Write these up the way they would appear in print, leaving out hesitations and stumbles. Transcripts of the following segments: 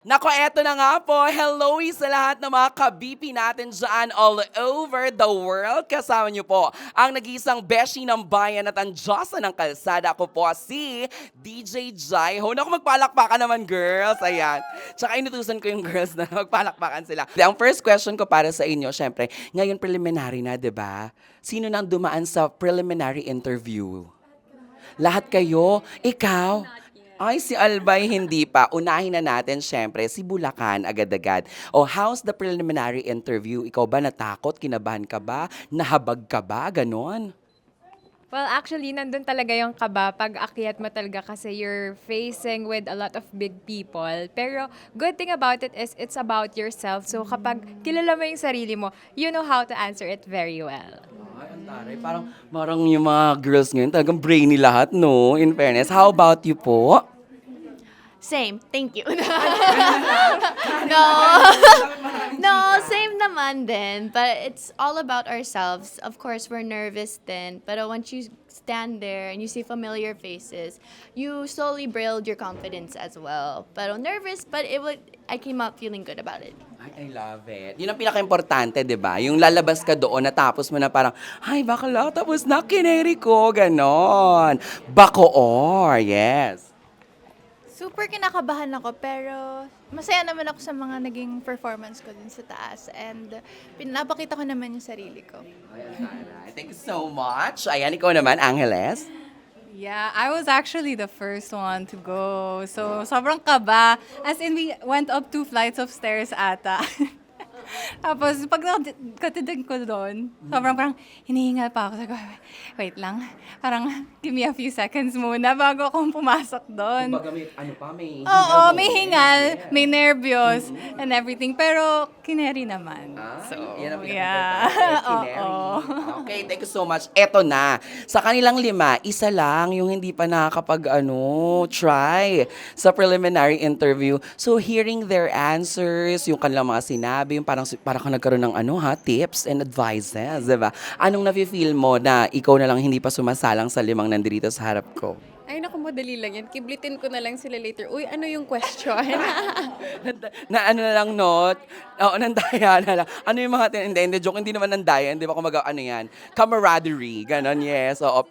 Nako, eto na nga po. Hello sa lahat ng mga kabipi natin dyan all over the world. Kasama niyo po ang nag-iisang beshi ng bayan at ang Diyosa ng kalsada. Ako po si DJ Jai. Ho, naku, magpalakpakan naman, girls. Ayan. Tsaka inutusan ko yung girls na magpalakpakan sila. Ang first question ko para sa inyo, syempre, ngayon preliminary na, di ba? Sino nang dumaan sa preliminary interview? Lahat kayo? Ikaw? Ay, si Albay hindi pa. Unahin na natin, syempre, si Bulacan agad-agad. O, how's the preliminary interview? Ikaw ba natakot? Kinabahan ka ba? Nahabag ka ba? Ganon? Well, actually, nandun talaga yung kaba pag akyat mo talaga kasi you're facing with a lot of big people. Pero good thing about it is it's about yourself. So kapag kilala mo yung sarili mo, you know how to answer it very well. Ay, ang taray. Parang yung mga girls ngayon, talagang brainy lahat, no? In fairness. How about you po? Same, thank you. No. No, same naman din. But it's all about ourselves. Of course, we're nervous then. But once you stand there and you see familiar faces, you slowly build your confidence as well. Pero nervous, but I came out feeling good about it. Ay, I love it. Yun ang pinaka-importante, di ba? Yung lalabas ka doon, natapos mo na parang, ay, bakla, tapos na, kineri ko, ganon. Bacoor, yes. Super kinakabahan ako pero masaya naman ako sa mga naging performance ko dun sa taas and pinapakita ko naman yung sarili ko. Ay, ang taray. Thank you so much. Ayan, ikaw naman, Angeles. Yeah, I was actually the first one to go. So, sobrang kaba. As in, we went up 2 flights of stairs ata. Tapos, pag nakatidig ko doon, sobrang parang hinihingal pa ako. Sabi ko, wait lang. Parang, give me a few seconds muna bago akong pumasok doon. Kumbaga may, ano pa, may Oo, hingal may mo. hingal, Yes. may nervyos, and everything. Pero, kineri naman. Ay, So, yan ang yeah. pinaka-importante, Oo. Okay, thank you so much. Eto na. Sa kanilang 5, isa lang yung hindi pa try sa preliminary interview. So, hearing their answers, yung kanilang mga sinabi, yung parang ka nagkaroon ng tips and advices, di ba? Anong nafe-feel mo na ikaw na lang hindi pa sumasalang sa 5 nandito sa harap ko? Ay, naku, madali lang yan. Kiblitin ko na lang sila later. Uy, ano yung question? na ano na lang, no? Oo, nandaya na lang. Ano yung mga, hindi, joke, hindi naman nandaya, hindi ba kung ano yan? Camaraderie, ganon, yes. Oo,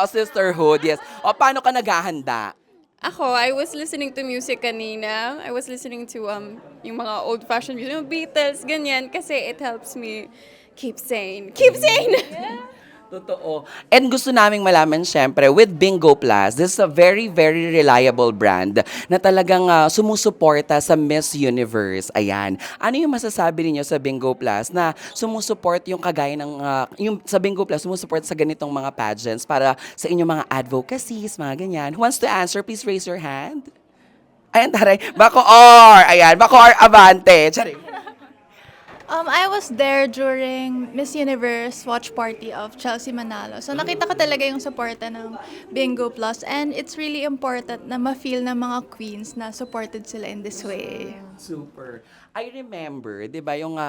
sisterhood, yes. O, paano ka naghahanda? Ako, I was listening to music kanina. I was listening to yung mga old-fashioned music, yung Beatles, ganyan, kasi it helps me keep sane. Keep sane! Totoo. And gusto naming malaman, syempre, with Bingo Plus, this is a very, very reliable brand na talagang sumusuporta sa Miss Universe. Ayan. Ano yung masasabi niyo sa Bingo Plus na sumusuport yung kagaya ng, yung sa Bingo Plus, sumusuport sa ganitong mga pageants para sa inyong mga advocacies, mga ganyan. Who wants to answer? Please raise your hand. Ayan, taray. Bacoor! Ayan, Bacoor Avante. Charing. I was there during Miss Universe watch party of Chelsea Manalo. So nakita ko talaga yung suporta ng Bingo Plus and it's really important na ma-feel ng mga queens na supported sila in this way. Super. I remember, di ba, yung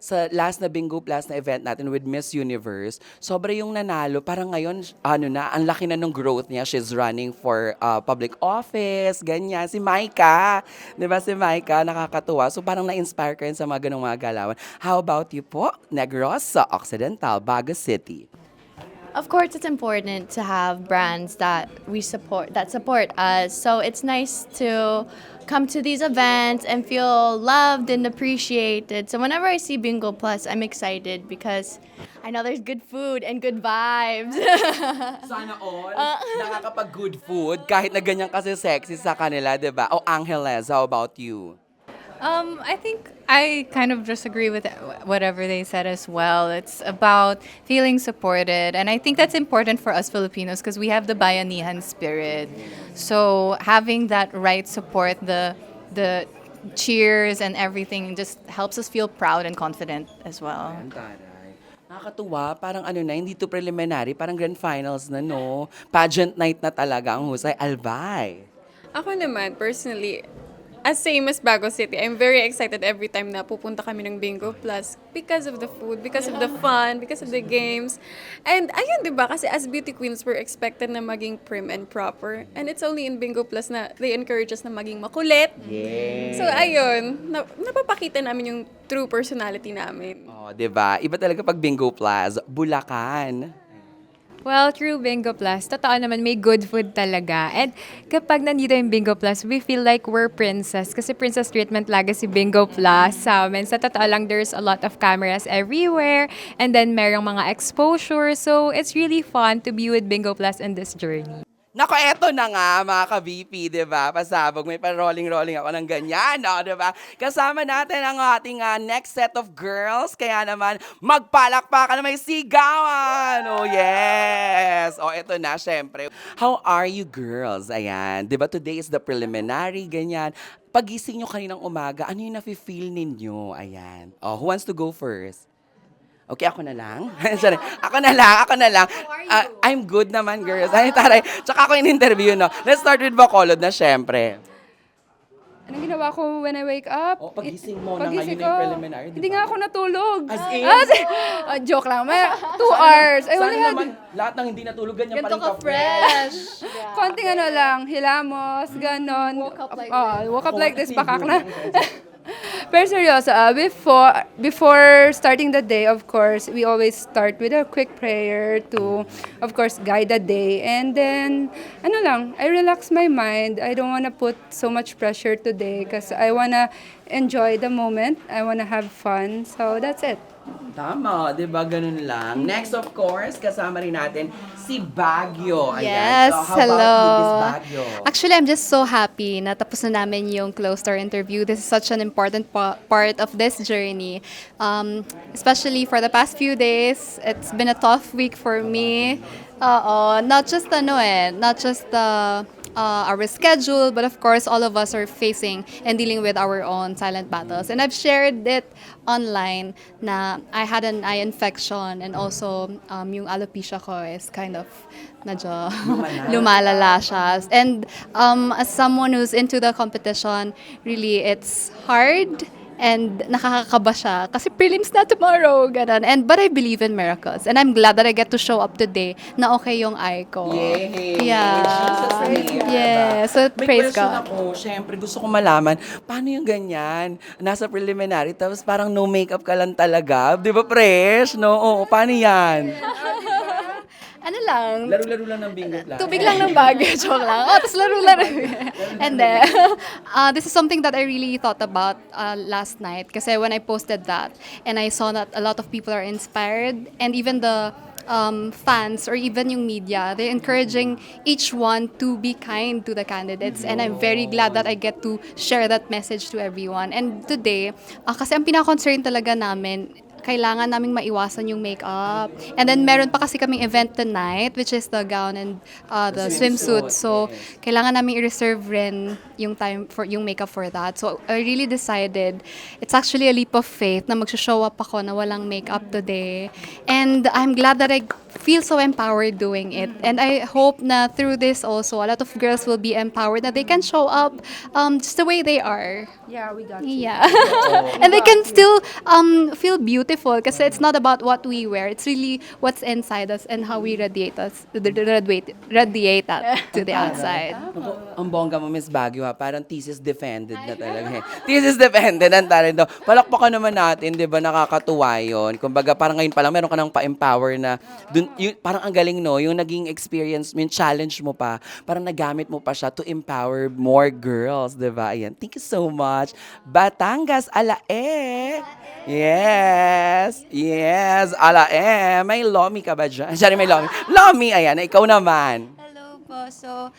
sa last na Bingo Plus na event natin with Miss Universe, sobra yung nanalo. Parang ngayon, ang laki na nung growth niya. She's running for public office, ganyan. Si Maika, di ba, si Maika, nakakatuwa. So parang na-inspire ka rin sa mga ganong mga galawan. How about you po, Negros sa Occidental, Baguio City? Of course, it's important to have brands that support us. So it's nice to come to these events and feel loved and appreciated. So whenever I see Bingo Plus, I'm excited because I know there's good food and good vibes. Sana all, nakakapag-good food, kahit na ganyan kasi sexy sa kanila, di ba? O Angeles, how about you? I think I kind of just agree with whatever they said as well. It's about feeling supported. And I think that's important for us Filipinos because we have the bayanihan spirit. So having that right support, the cheers and everything just helps us feel proud and confident as well. Ang taray. Nakakatuwa, parang hindi to preliminary, parang grand finals na, no? Pageant night na talaga ang husay. Albay. Ako naman, personally, as same as Bago City, I'm very excited every time na pupunta kami ng Bingo Plus because of the food, because of the fun, because of the games. And ayun, di ba? Kasi as beauty queens, we're expected na maging prim and proper. And it's only in Bingo Plus na they encourage us na maging makulit. Yeah. So ayun, napapakita namin yung true personality namin. Oh, 'di ba? Iba talaga pag Bingo Plus, Bulacan. Well, through Bingo Plus, totoo naman may good food talaga. And kapag nandito yung Bingo Plus, we feel like we're princess. Kasi princess treatment lagi si Bingo Plus sa amin. Sa totoo lang, there's a lot of cameras everywhere. And then merong mga exposure. So it's really fun to be with Bingo Plus in this journey. Nako, eto na nga mga ka-VP, di ba? Pasabog, may pa-rolling-rolling ako ng ganyan, no? Di ba? Kasama natin ang ating next set of girls. Kaya naman, magpalakpakan na may sigawan! Oh, yes! Oh, eto na, syempre. How are you girls? Ayan. Di ba, today is the preliminary, ganyan. Pagising nyo kaninang umaga, ano yung nafe-feel ninyo? Ayan. Oh, who wants to go first? Okay, ako na lang. Sorry. Ako na lang. I'm good naman, girls. Ay, taray. Tsaka ako in-interview, no? Let's start with Bacolod na, syempre. Anong ginawa ko when I wake up? Oh, pagising mo na Pagising ngayon na yung ko, preliminary, di Hindi ba? nga ako natulog. As in? Joke lang. May 2 hours. I Sana only had naman, lahat ng hindi natulog, ganyan pa rin Ganito ka-fresh. konting ano lang, hilamos, ganon. Woke up like this, bakak na. Pero seryoso, before starting the day, of course, we always start with a quick prayer to, of course, guide the day. And then, ano lang, I relax my mind. I don't want to put so much pressure today because I want to enjoy the moment. I want to have fun. So that's it. Tama, di ba? Ganun lang. Next, of course, kasama rin natin si Baguio. Ayan. Yes, So, how hello. about you, Miss Baguio? Actually, I'm just so happy na tapos na namin yung closed-door interview. This is such an important part of this journey. Especially for the past few days, it's been a tough week for me. Not just our schedule, but of course, all of us are facing and dealing with our own silent battles. And I've shared it online na I had an eye infection and also yung alopecia ko is kind of medyo lumalala siya. And as someone who's into the competition, really it's hard and nakakakaba siya kasi prelims na tomorrow, ganun. But I believe in miracles and I'm glad that I get to show up today na okay yung eye ko. Yay! Yeah. Jesus name, Yeah, diba? so May praise question God. ako, syempre gusto ko malaman, paano yung ganyan? Nasa preliminary, tapos parang no makeup ka lang talaga. Di ba, fresh? No? Oo, paano yan? Ano lang, Laro-laro lang ng bingo lang. tubig lang ng bag. Joke lang. Tapos laro-laro. And then, this is something that I really thought about last night. Kasi when I posted that, and I saw that a lot of people are inspired, and even the fans or even yung media, they're encouraging each one to be kind to the candidates. And I'm very glad that I get to share that message to everyone. And today, kasi ang pinaka-concern talaga namin, kailangan naming maiwasan yung makeup. And then meron pa kasi kaming event tonight, which is the gown and the swimsuit. So, kailangan naming i-reserve rin yung time for yung makeup for that. So, I really decided, it's actually a leap of faith na mag-show up ako na walang makeup today. And I'm glad that I feel so empowered doing it. And I hope na through this also, a lot of girls will be empowered, that they can show up just the way they are. Yeah, we got you. Yeah. And they can still feel beautiful kasi it's not about what we wear. It's really what's inside us and how we radiate that to the outside. Naku, ang bongga mo, Miss Baguio, ha? Parang thesis defended na talaga. Thesis defended ang tarin daw. Palakpakan naman natin, di ba, nakakatuwa yun. Kumbaga, parang ngayon pa lang, meron ka nang pa-empower na, parang ang galing, no? Yung naging experience, yung challenge mo pa, parang nagamit mo pa siya to empower more girls, di ba? Ayan, thank you so much. Batangas, alae. Yes, alae. May lomi ka ba dyan? Sorry, may lomi. Lomi, ayan, ikaw naman. Hello po. So,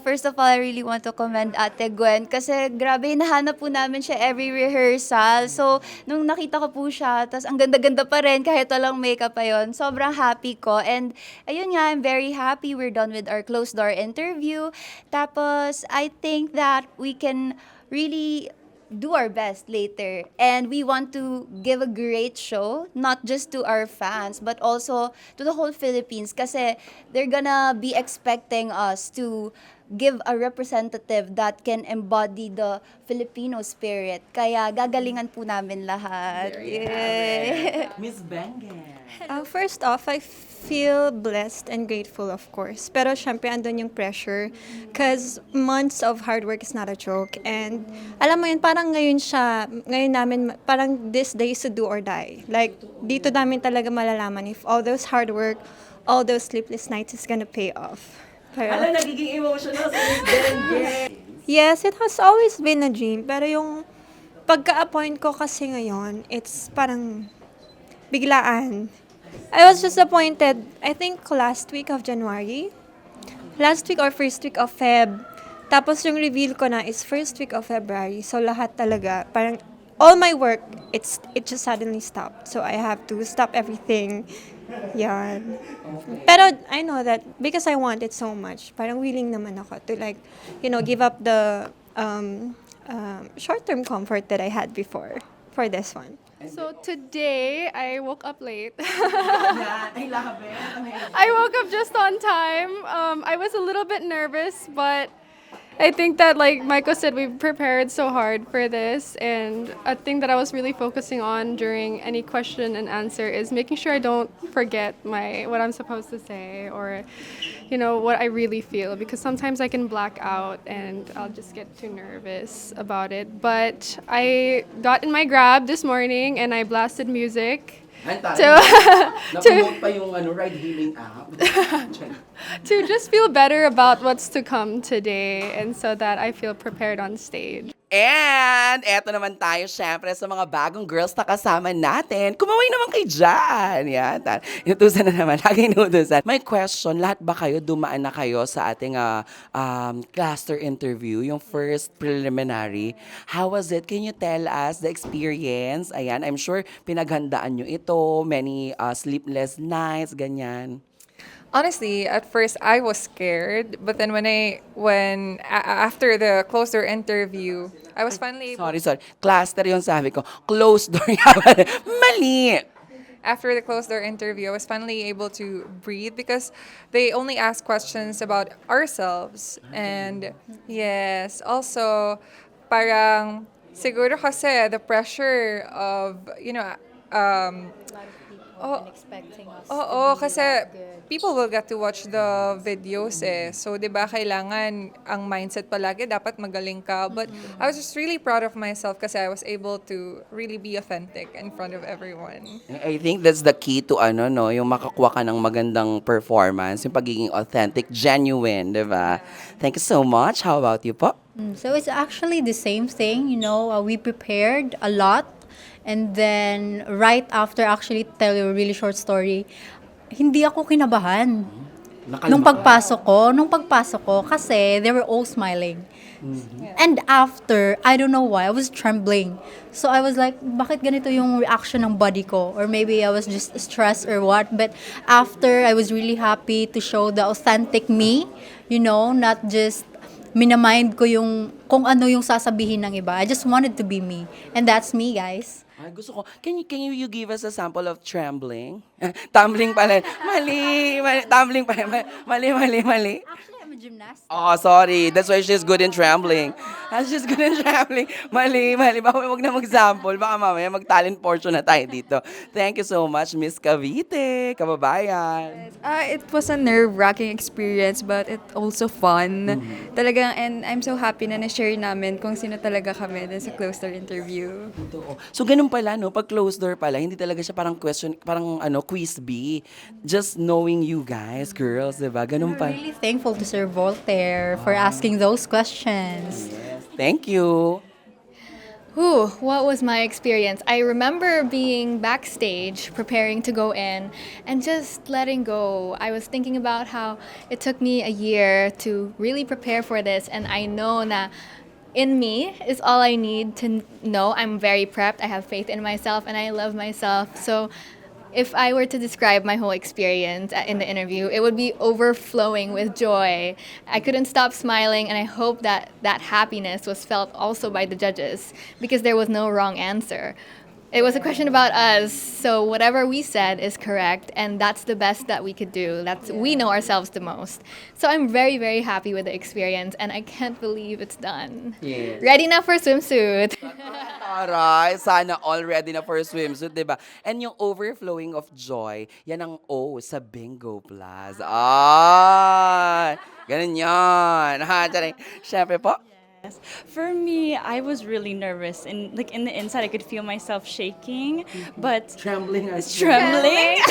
first of all, I really want to commend Ate Gwen kasi grabe, hinahanap po namin siya every rehearsal. So, nung nakita ko po siya, tas ang ganda-ganda pa rin kahit walang makeup pa yun, sobrang happy ko. And ayun nga, I'm very happy we're done with our closed-door interview. Tapos, I think that we can really do our best later. And we want to give a great show, not just to our fans, but also to the whole Philippines kasi they're gonna be expecting us to give a representative that can embody the Filipino spirit. Kaya gagalingan po namin lahat. Yay! Miss Bengen. First off, I feel blessed and grateful, of course. Pero syempre, andun yung pressure. Because months of hard work is not a joke. And alam mo yun, parang ngayon namin, parang this day is to do or die. Like, dito namin talaga malalaman if all those hard work, all those sleepless nights is gonna pay off. Pero, Nagiging emotional sa Miss Bengen. yes, it has always been a dream. Pero yung pagka-appoint ko kasi ngayon, it's parang biglaan. I was just appointed, I think, last week of January. Last week or first week of Feb. Tapos yung reveal ko na is first week of February. So lahat talaga, parang all my work, it just suddenly stopped. So I have to stop everything. Yan. Pero I know that because I want it so much, parang willing naman ako to like, give up the short-term comfort that I had before for this one. So today, I woke up late. I love it. I woke up just on time. I was a little bit nervous, but I think that, like Michael said, we prepared so hard for this. And a thing that I was really focusing on during any question and answer is making sure I don't forget what I'm supposed to say or, what I really feel. Because sometimes I can black out and I'll just get too nervous about it. But I got in my Grab this morning and I blasted music. Napromote pa yung ride-hailing app. To just feel better about what's to come today and so that I feel prepared on stage. And eto naman tayo syempre sa mga bagong girls na kasama natin. Kumaway naman kay Jan. Yan. Inutusan na naman. Lagi inutusan. May question. Lahat ba kayo dumaan na kayo sa ating cluster interview? Yung first preliminary. How was it? Can you tell us the experience? Ayan. I'm sure pinaghandaan nyo ito. Many sleepless nights. Ganyan. Honestly, at first I was scared, but then after the closer interview, I was finally able. Sorry. Cluster yung sabi ko. Closed door. Mali! After the closed door interview, I was finally able to breathe because they only ask questions about ourselves. And yes, also parang siguro kasi the pressure of, Expecting us oo, kasi people will get to watch the videos eh. So, di ba, kailangan ang mindset palagi, dapat magaling ka. But I was just really proud of myself kasi I was able to really be authentic in front of everyone. I think that's the key to yung makakuha ka ng magandang performance, yung pagiging authentic, genuine, di ba? Thank you so much. How about you po? So it's actually the same thing, we prepared a lot. And then, right after, actually, tell you a really short story, hindi ako kinabahan. Nung pagpasok ko, kasi they were all smiling. And after, I don't know why, I was trembling. So I was like, bakit ganito yung reaction ng body ko? Or maybe I was just stressed or what. But after, I was really happy to show the authentic me, not just minamind ko kung ano yung sasabihin ng iba. I just wanted to be me. And that's me, guys. Ay, gusto ko. Can you give us a sample of trembling? Tumbling pala. Mali. Tumbling pala. Mali. Actually, I'm a gymnast. Oh, sorry. That's why she's good in trembling. She's good in trembling. Mali. Baka wag na mag-sample. Baka mamaya mag-talent portion na tayo dito. Thank you so much, Miss Cavite. Kababayan. It was a nerve-wracking experience but it also fun. Talagang, and I'm so happy na na-share namin kung sino talaga kami dun sa closer interview. Totoo. So, ganun pala, pag closed door pala, hindi talaga siya parang quiz bee. Just knowing you guys, girls, diba? Ganun I'm pa. really thankful to Sir Voltaire for asking those questions. Thank you. What was my experience? I remember being backstage, preparing to go in, and just letting go. I was thinking about how it took me a year to really prepare for this, and I know na in me is all I need to know. I'm very prepped, I have faith in myself, and I love myself. So if I were to describe my whole experience in the interview, it would be overflowing with joy. I couldn't stop smiling, and I hope that that happiness was felt also by the judges because there was no wrong answer. It was a question about us. So whatever we said is correct, and that's the best that we could do. That's we know ourselves the most. So I'm very, very happy with the experience, and I can't believe it's done. Yes. Ready na for swimsuit. Taray, sana already na for swimsuit, di ba? And yung overflowing of joy, yan ang O sa Bingo Plus. Ah, ganun yun. Ha, tsaring. Siyempre po, For me, I was really nervous, and like in the inside, I could feel myself shaking, but trembling as trembling.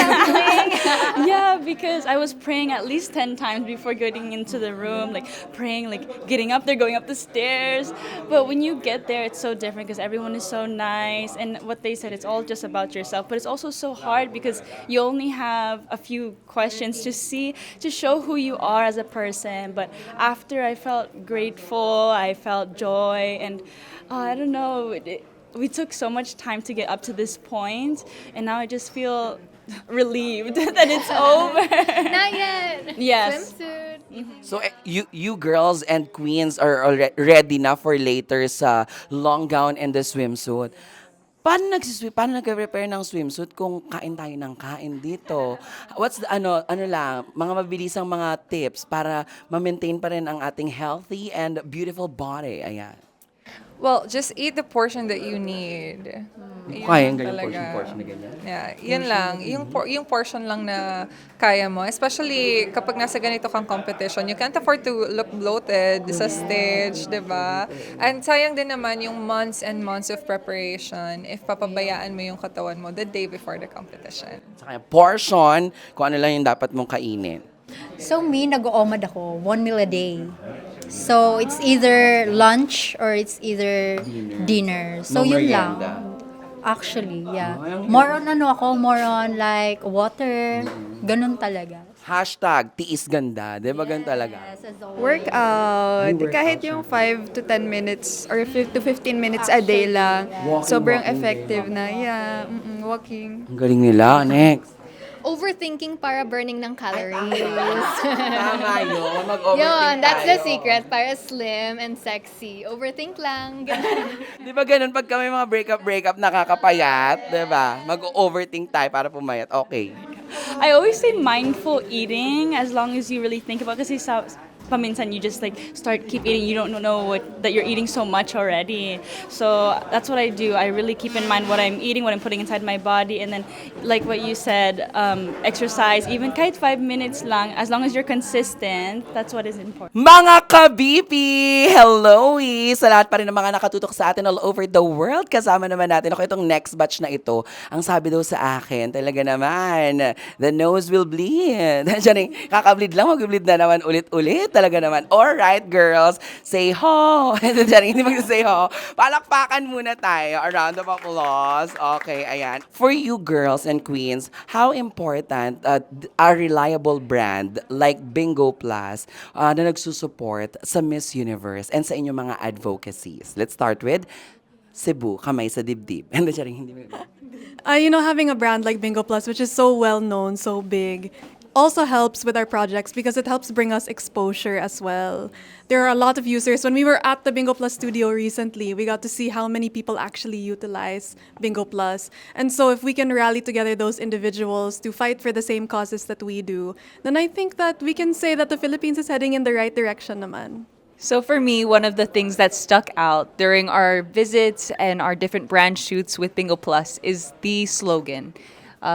Yeah, because I was praying at least 10 times before getting into the room, like praying, like getting up there, going up the stairs. But when you get there, it's so different because everyone is so nice, and what they said, it's all just about yourself. But it's also so hard because you only have a few questions to show who you are as a person. But after, I felt grateful, I felt joy, and I don't know. We took so much time to get up to this point, and now I just feel relieved that it's over. Not yet. Yes. Swimsuit. So you girls and queens are ready na for later sa long gown and the swimsuit. Paano nagre-prepare ng swimsuit kung kain tayo ng kain dito? What's the, ano lang, mga mabilisang mga tips para ma-maintain pa rin ang ating healthy and beautiful body. Ayan. Well, just eat the portion that you need. Yun Kaya lang ganyan talaga. portion na ganyan. Yeah, yun lang. Yung portion lang na kaya mo. Especially kapag nasa ganito kang competition, you can't afford to look bloated sa stage, di ba? And sayang din naman yung months and months of preparation if papabayaan mo yung katawan mo the day before the competition. Saka yung portion, kung ano lang yung dapat mong kainin. So me, nag-OMAD ako, 1 meal a day. So it's either lunch or it's either dinner. So No yun lang. merienda. Actually, yeah. More on like water, ganun talaga. Hashtag, tiis ganda. Di ba ganun talaga? Workout. Kahit yung 5 to 10 minutes or 5 to 15 minutes a day lang. Sobrang effective na. Yeah, walking. Ang galing nila. Next. Overthinking para burning ng calories. Tama yun. Mag-overthink Yun, that's the tayo. secret. Para slim and sexy. Overthink lang. Di ba ganun pag kami mga breakup, nakakapayat? Di ba? Mag-overthink tayo para pumayat. Okay. I always say mindful eating as long as you really think about, kasi paminsan you just like keep eating, you don't know that you're eating so much already. So that's what I do. I really keep in mind what I'm eating, what I'm putting inside my body, and then like what you said, exercise, even kahit 5 minutes lang, as long as you're consistent, that's what is important. Mga kabipi! Hello! Sa lahat pa rin ng mga nakatutok sa atin all over the world. Kasama naman natin ako itong next batch na ito. Ang sabi daw sa akin, talaga naman, the nose will bleed. Diyan, kakableed lang, mag-bleed na naman ulit-ulit. Talaga naman. Alright, girls, say ho! Diyan, hindi mag-say ho. Palakpakan muna tayo. A round of applause. Okay, ayan. For you girls and queens, how important a reliable brand like Bingo Plus na nagsusupport sa Miss Universe and sa inyong mga advocacies? Let's start with Cebu, kamay sa dibdib. Hindi mo. Having a brand like Bingo Plus, which is so well known, so big, also helps with our projects because it helps bring us exposure as well. There are a lot of users. When we were at the Bingo Plus studio recently, we got to see how many people actually utilize Bingo Plus. And so if we can rally together those individuals to fight for the same causes that we do, then I think that we can say that the Philippines is heading in the right direction naman. So for me, one of the things that stuck out during our visits and our different brand shoots with Bingo Plus is the slogan.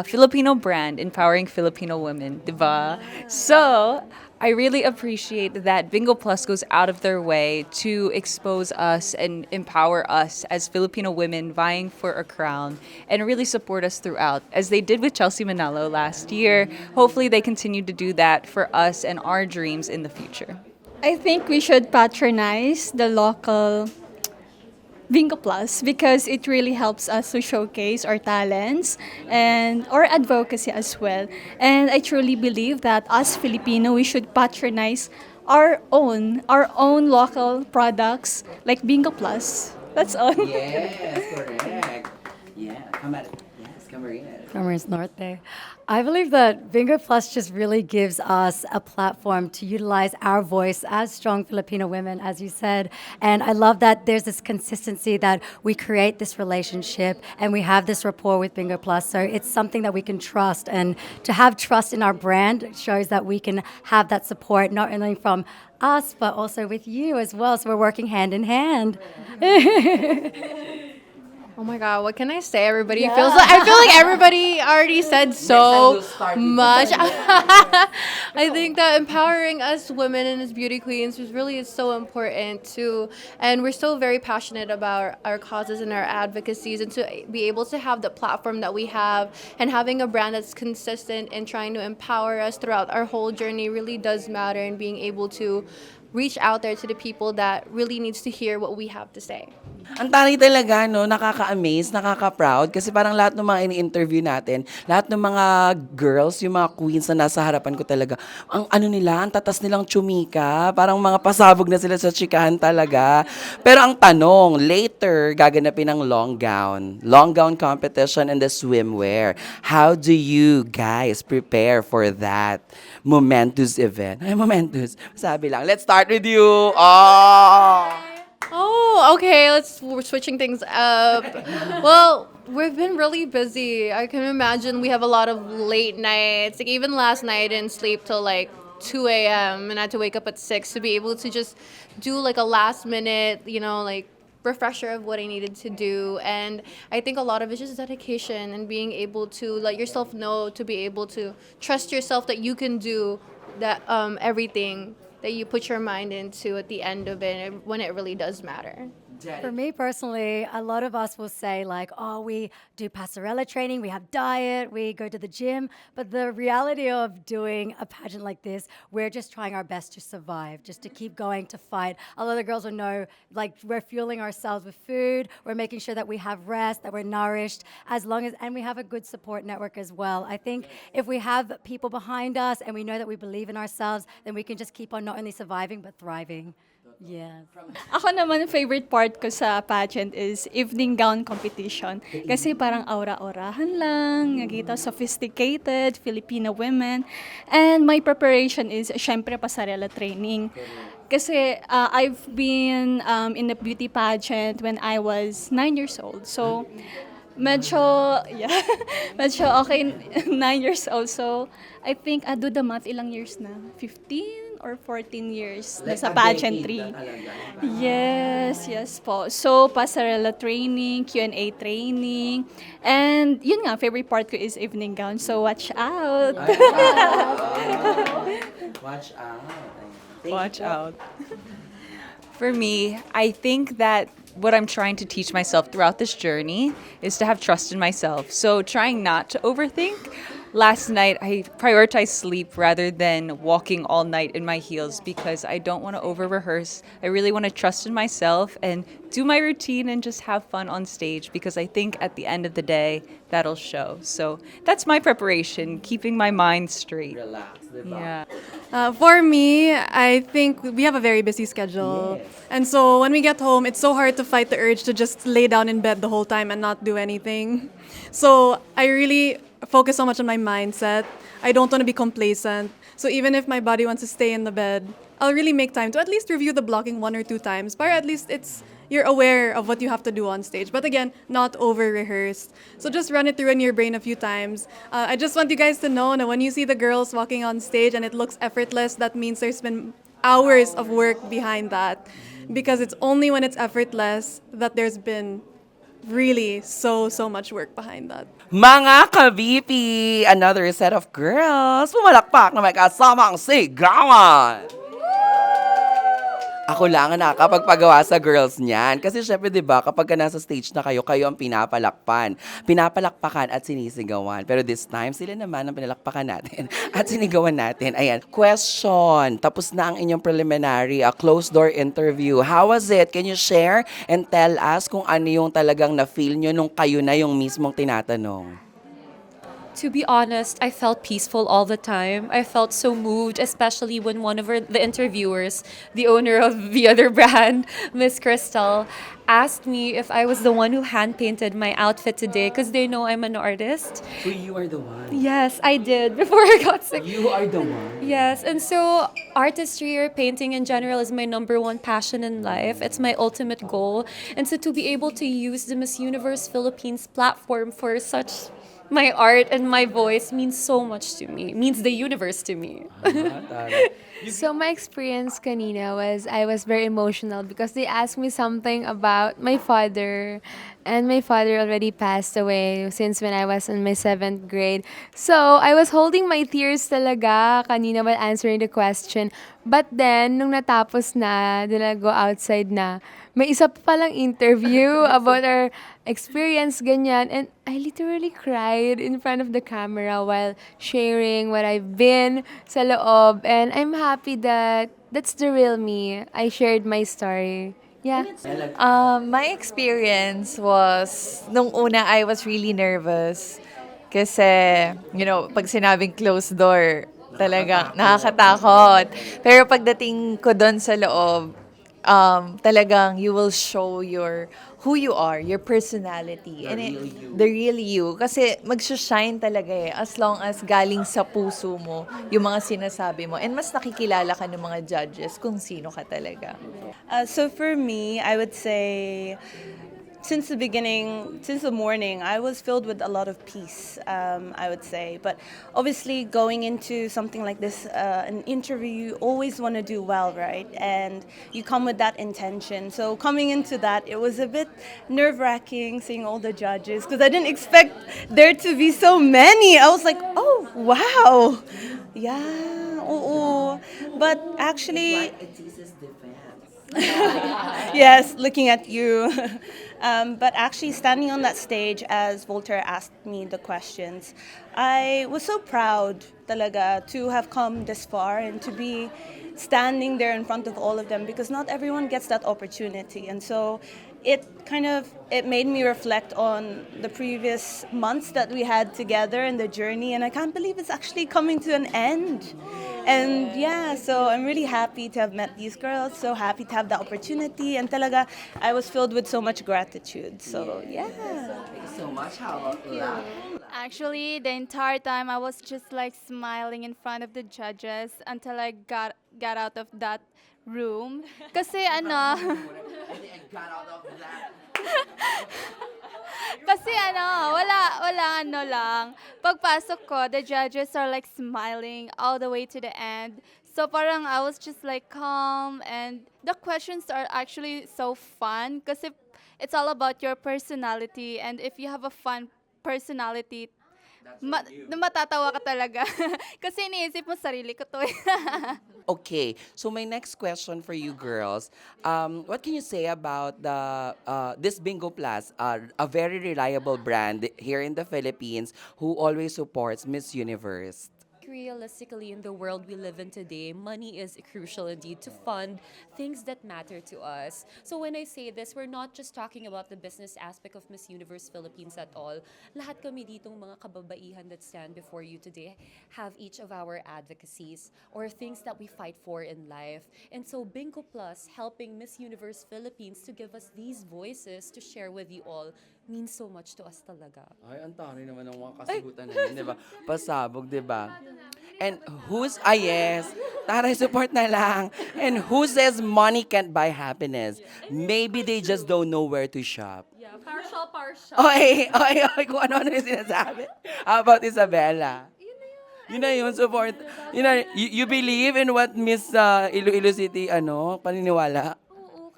Filipino brand, empowering Filipino women, diba? So, I really appreciate that Bingo Plus goes out of their way to expose us and empower us as Filipino women vying for a crown and really support us throughout, as they did with Chelsea Manalo last year. Hopefully, they continue to do that for us and our dreams in the future. I think we should patronize the local Bingo Plus because it really helps us to showcase our talents and our advocacy as well. And I truly believe that as Filipino, we should patronize our own local products like Bingo Plus. That's all. Yes, correct. Yeah, come at it. Yes. Camarines Norte. I believe that Bingo Plus just really gives us a platform to utilize our voice as strong Filipino women, as you said. And I love that there's this consistency that we create this relationship and we have this rapport with Bingo Plus. So it's something that we can trust. And to have trust in our brand shows that we can have that support not only from us, but also with you as well. So we're working hand in hand. Oh my God, what can I say? Everybody feels like I feel like everybody already said so much. I think that empowering us women and as beauty queens is so important too, and we're so very passionate about our causes and our advocacies, and to be able to have the platform that we have and having a brand that's consistent and trying to empower us throughout our whole journey really does matter, and being able to reach out there to the people that really needs to hear what we have to say. Ang taray talaga, no? Nakaka-amaze, nakaka-proud. Kasi parang lahat ng mga ini-interview natin, lahat ng mga girls, yung mga queens na nasa harapan ko talaga, ang ano nila, ang tatas nilang tsumika. Parang mga pasabog na sila sa tsikahan talaga. Pero ang tanong, later, gaganapin ang long gown competition and the swimwear. How do you guys prepare for that momentous event? Ay, momentous. Sabi lang. Let's start with you. Oh, okay. We're switching things up. Well, we've been really busy. I can imagine we have a lot of late nights. Like even last night, I didn't sleep till like 2 a.m. and I had to wake up at 6 to be able to just do like a last minute, like refresher of what I needed to do. And I think a lot of it's just dedication and being able to let yourself know, to be able to trust yourself that you can do that everything that you put your mind into at the end of it when it really does matter. For me personally, a lot of us will say like, oh, we do passerella training, we have diet, we go to the gym. But the reality of doing a pageant like this, we're just trying our best to survive, just to keep going, to fight. A lot of the girls will know, like, we're fueling ourselves with food, we're making sure that we have rest, that we're nourished, and we have a good support network as well. I think if we have people behind us and we know that we believe in ourselves, then we can just keep on not only surviving, but thriving. Yes. Ako naman, favorite part ko sa pageant is evening gown competition. Kasi parang aura-aurahan lang, nakita sophisticated Filipino women. And my preparation is, syempre, pasarela training. Kasi I've been in a beauty pageant when I was 9 years old. So, medyo okay, 9 years old. So, I think, do the math, ilang years na? 15 or 14 years na sa pageantry. Yes po. So, pasarela training, Q&A training, and yun nga, favorite part ko is evening gown. So, watch out! Watch out. Watch out. For me, I think that what I'm trying to teach myself throughout this journey is to have trust in myself. So trying not to overthink. Last night, I prioritized sleep rather than walking all night in my heels because I don't want to over-rehearse. I really want to trust in myself and do my routine and just have fun on stage because I think at the end of the day, that'll show. So that's my preparation, keeping my mind straight. Relax, diba? Yeah. For me, I think we have a very busy schedule. Yes. And so when we get home, it's so hard to fight the urge to just lay down in bed the whole time and not do anything. So I really focus so much on my mindset. I don't want to be complacent. So even if my body wants to stay in the bed, I'll really make time to at least review the blocking 1 or 2 times. But at least you're aware of what you have to do on stage. But again, not over-rehearsed. So just run it through in your brain a few times. I just want you guys to know that when you see the girls walking on stage and it looks effortless, that means there's been hours of work behind that. Because it's only when it's effortless that there's been really so much work behind that. Mga ka-VP, another set of girls. Pumalakpak na may kasamang sigawan. Ako lang ang nakakapagpagawa sa girls niyan. Kasi syempre, di ba, kapag nasa stage na kayo, kayo ang pinapalakpakan at sinisigawan. Pero this time, sila naman ang pinalakpakan natin at sinigawan natin. Ayan, question. Tapos na ang inyong preliminary, a closed-door interview. How was it? Can you share and tell us kung ano yung talagang na-feel nyo nung kayo na yung mismong tinatanong? To be honest, I felt peaceful all the time. I felt so moved, especially when one of the interviewers, the owner of the other brand, Miss Crystal, asked me if I was the one who hand painted my outfit today because they know I'm an artist. So you are the one. Yes, I did before I got sick. You are the one. Yes, and so artistry or painting in general is my number one passion in life. It's my ultimate goal. And so to be able to use the Miss Universe Philippines platform for such my art and my voice means so much to me. Means the universe to me. So my experience kanina was I was very emotional because they asked me something about my father, and my father already passed away since when I was in my 7th grade. So I was holding my tears talaga kanina while answering the question. But then nung natapos na, then I go outside na, may isa pa palang interview about our experience ganyan, and I literally cried in front of the camera while sharing what I've been sa loob, and I'm happy that that's the real me. I shared my story. Yeah. My experience was, nung una, I was really nervous. Kasi, pag sinabing closed door, talagang nakakatakot. Pero pagdating ko doon sa loob, talagang you will show who you are, your personality. The real you. Kasi mag-shine talaga as long as galing sa puso mo yung mga sinasabi mo. And mas nakikilala ka ng mga judges kung sino ka talaga. So for me, I would say since the beginning, since the morning, I was filled with a lot of peace, I would say. But obviously, going into something like this, an interview, you always want to do well, right? And you come with that intention. So coming into that, it was a bit nerve-wracking seeing all the judges because I didn't expect there to be so many. I was like, oh, wow. Yeah. Oh. But actually... Yes, looking at you. But actually standing on that stage as Voltaire asked me the questions, I was so proud talaga to have come this far and to be standing there in front of all of them because not everyone gets that opportunity. And so it made me reflect on the previous months that we had together in the journey, and I can't believe it's actually coming to an end. And yeah, so I'm really happy to have met these girls, so happy to have the opportunity, and talaga, I was filled with so much gratitude. So yeah. Thank you so much. How about that? Actually, the entire time I was just like smiling in front of the judges until I got out of that room. Kasi ano, kasi wala lang. Pagpasok ko, the judges are like smiling all the way to the end. So parang I was just like calm, and the questions are actually so fun kasi it's all about your personality, and if you have a fun personality, matatawa ka talaga. Kasi iniisip mo sarili ko to. Okay, so my next question for you girls, what can you say about this Bingo Plus, a very reliable brand here in the Philippines who always supports Miss Universe? Realistically, in the world we live in today, money is crucial indeed to fund things that matter to us. So when I say this, we're not just talking about the business aspect of Miss Universe Philippines at all. Lahat kami ditong mga kababaihan that stand before you today have each of our advocacies or things that we fight for in life. And so Bingo Plus helping Miss Universe Philippines to give us these voices to share with you all means so much to us talaga. Ay, ang tari naman ng mga kasagutan na yun, di ba? Pasabog, di ba? And yes, taray support na lang. And who says money can't buy happiness? Maybe they just don't know where to shop. Yeah, partial. Oy, kung ano yung sinasabi. How about Isabella? Yun na yun, support. You believe in what Miss Iloilo City, paniniwala?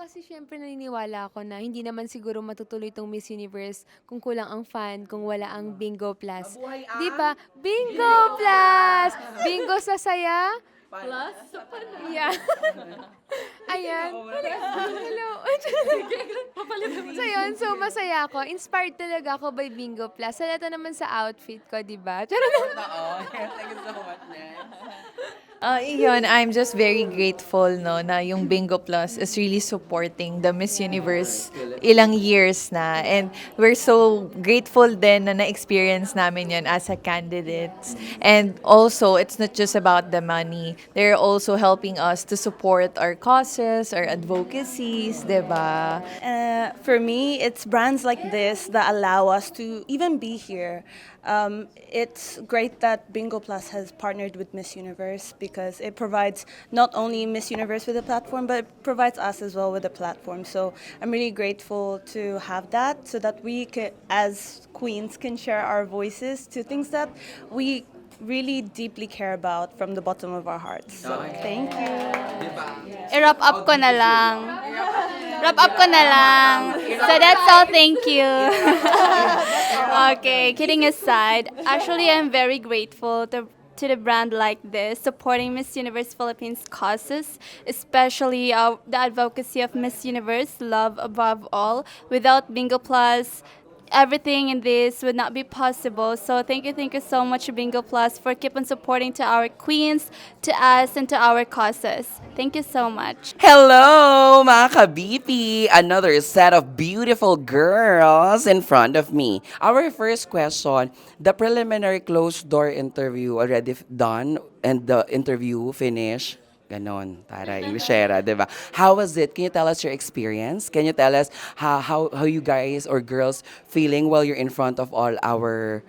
Kasi syempre naniniwala ako na hindi naman siguro matutuloy itong Miss Universe kung kulang ang fan, kung wala ang Bingo Plus. Di ba? Bingo Plus! Bingo sa saya? Plus? Yeah. Ayan. Hello. So yun, so masaya ako. Inspired talaga ako by Bingo Plus. Halata naman sa outfit ko, di ba? Charot. Thank you so much, Iyon, I'm just very grateful no na yung Bingo Plus is really supporting the Miss Universe ilang years na. And we're so grateful din na na-experience namin yun as a candidates. And also, it's not just about the money. They're also helping us to support our causes, our advocacies, diba? For me, it's brands like this that allow us to even be here. It's great that Bingo Plus has partnered with Miss Universe because it provides not only Miss Universe with a platform, but it provides us as well with a platform. So I'm really grateful to have that so that we can, as queens can share our voices to things that we really deeply care about from the bottom of our hearts. So thank you. I-wrap up ko na lang. Wrap up ko na lang. So that's all. Thank you. Okay, kidding aside, actually I'm very grateful to the brand like this, supporting Miss Universe Philippines causes, especially the advocacy of Miss Universe, love above all. Without Bingo Plus, everything in this would not be possible. So thank you so much, Bingo Plus, for keep on supporting to our queens, to us, and to our causes. Thank you so much. Hello, mga ka-BP! Another set of beautiful girls in front of me. Our first question, the preliminary closed door interview already done and the interview finished. Ganon, para Englishera, di ba? How was it? Can you tell us your experience? Can you tell us how you guys or girls feeling while you're in front of all our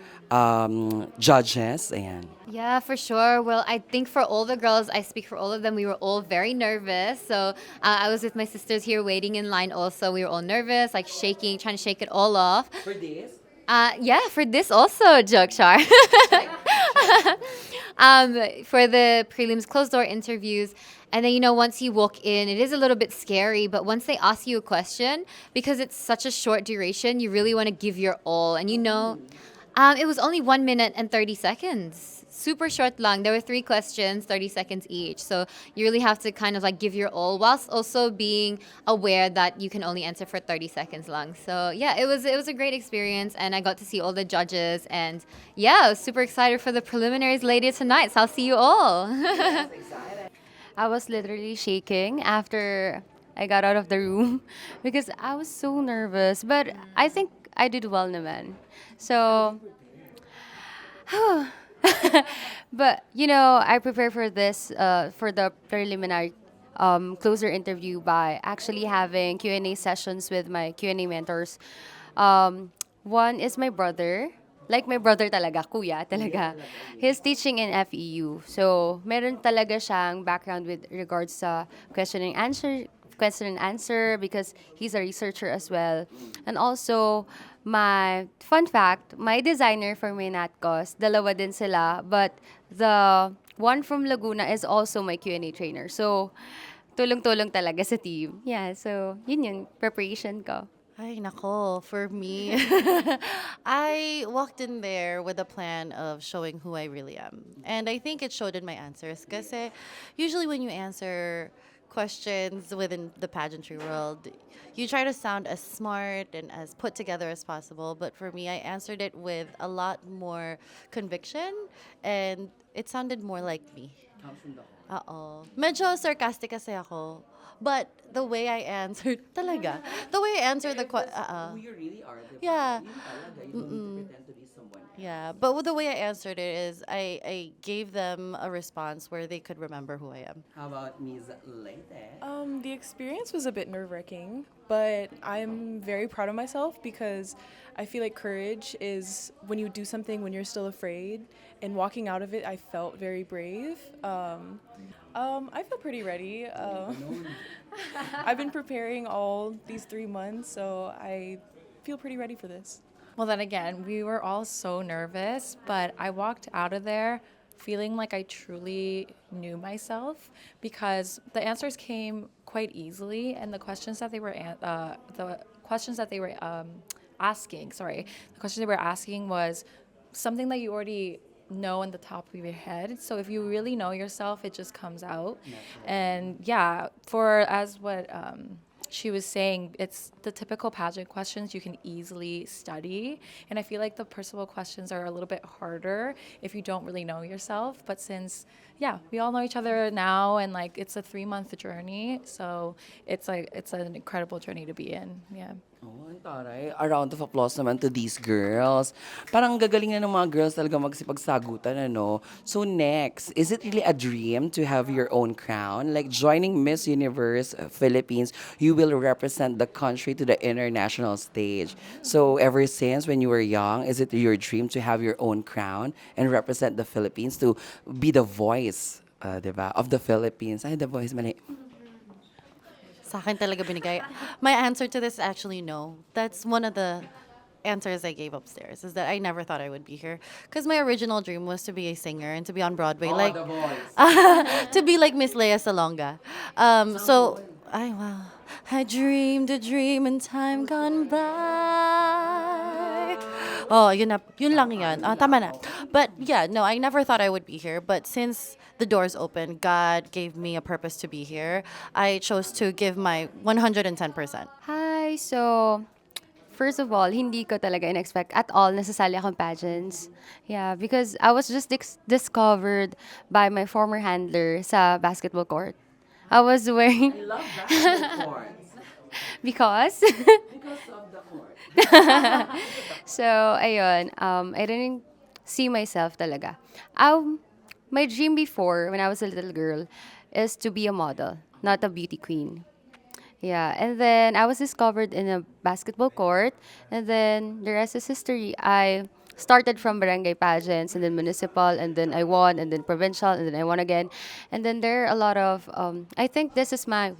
judges? Ayan. Yeah, for sure. Well, I think for all the girls, I speak for all of them, we were all very nervous. So I was with my sisters here waiting in line also. We were all nervous, like shaking, trying to shake it all off. For this? Yeah, for this also, Jokshar. For the prelims closed door interviews. And then, once you walk in, it is a little bit scary. But once they ask you a question, because it's such a short duration, you really want to give your all. And it was only 1 minute and 30 seconds. Super short lang. There were 3 questions, 30 seconds each. So you really have to kind of like give your all whilst also being aware that you can only answer for 30 seconds long. So yeah, it was a great experience and I got to see all the judges and yeah, I was super excited for the preliminaries later tonight. So I'll see you all. I was literally shaking after I got out of the room because I was so nervous. But I think I did well naman. So, but I prepared for this, for the preliminary closer interview by actually having Q&A sessions with my Q&A mentors. One is my brother. Like my brother talaga, kuya talaga. He's teaching in FEU. So, meron talaga siyang background with regards sa question and answer because he's a researcher as well. And also, my fun fact, my designer for my NatCos, dalawa din sila, but the one from Laguna is also my Q&A trainer. So, tulong-tulong talaga sa team. Yeah, so yun yung preparation ko. Ay, nako, for me, I walked in there with a plan of showing who I really am. And I think it showed in my answers. Kasi usually when you answer questions within the pageantry world, you try to sound as smart and as put together as possible. But for me, I answered it with a lot more conviction and it sounded more like me. Oo. Medyo sarcastic kasi ako. But the way I answered, talaga, the way I answered the question, Who you really are. Diba? Yeah. Yun talaga. You don't need to pretend to be someone. Yeah, but with the way I answered it is I gave them a response where they could remember who I am. How about Ms. Leyte? The experience was a bit nerve-wracking, but I'm very proud of myself because I feel like courage is when you do something when you're still afraid, and walking out of it, I felt very brave. I feel pretty ready. I've been preparing all these 3 months, so I feel pretty ready for this. Well, then again, we were all so nervous, but I walked out of there feeling like I truly knew myself because the answers came quite easily, and the questions that they were asking was something that you already know in the top of your head. So if you really know yourself, it just comes out. And yeah, for as what she was saying, it's the typical pageant questions you can easily study. And I feel like the personal questions are a little bit harder if you don't really know yourself. But since, yeah, we all know each other now, and like it's a 3 month journey. So it's like, it's an incredible journey to be in. Yeah. Oh, ang taray. A round of applause naman to these girls. Parang gagaling na ng mga girls talaga magsipagsagutan, ano? So next, is it really a dream to have your own crown? Like joining Miss Universe Philippines, you will represent the country to the international stage. So ever since when you were young, is it your dream to have your own crown and represent the Philippines, to be the voice, diba, of the Philippines? Ay, the voice, mali. Sa akin talaga binigay. My answer to this is actually no. That's one of the answers I gave upstairs, is that I never thought I would be here. Because my original dream was to be a singer and to be on Broadway. Oh, like the voice. to be like Miss Leia Salonga. I dreamed a dream in time gone by. Oh, yun lang yan. Tama na. But yeah, no, I never thought I would be here. But since the doors opened, God gave me a purpose to be here. I chose to give my 110%. Hi, so first of all, hindi ko talaga in-expect at all na sasali akong pageants. Yeah, because I was just discovered by my former handler sa basketball court. I was wearing... I love basketball courts. Because? Because of the court. So, ayun, I didn't see myself talaga. My dream before, when I was a little girl, is to be a model, not a beauty queen. Yeah, and then I was discovered in a basketball court, and then the rest is history. I started from barangay pageants, and then municipal, and then I won, and then provincial, and then I won again. And then there are a lot of, I think this is my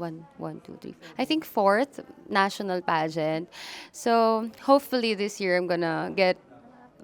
I think fourth national pageant. So hopefully this year I'm gonna get,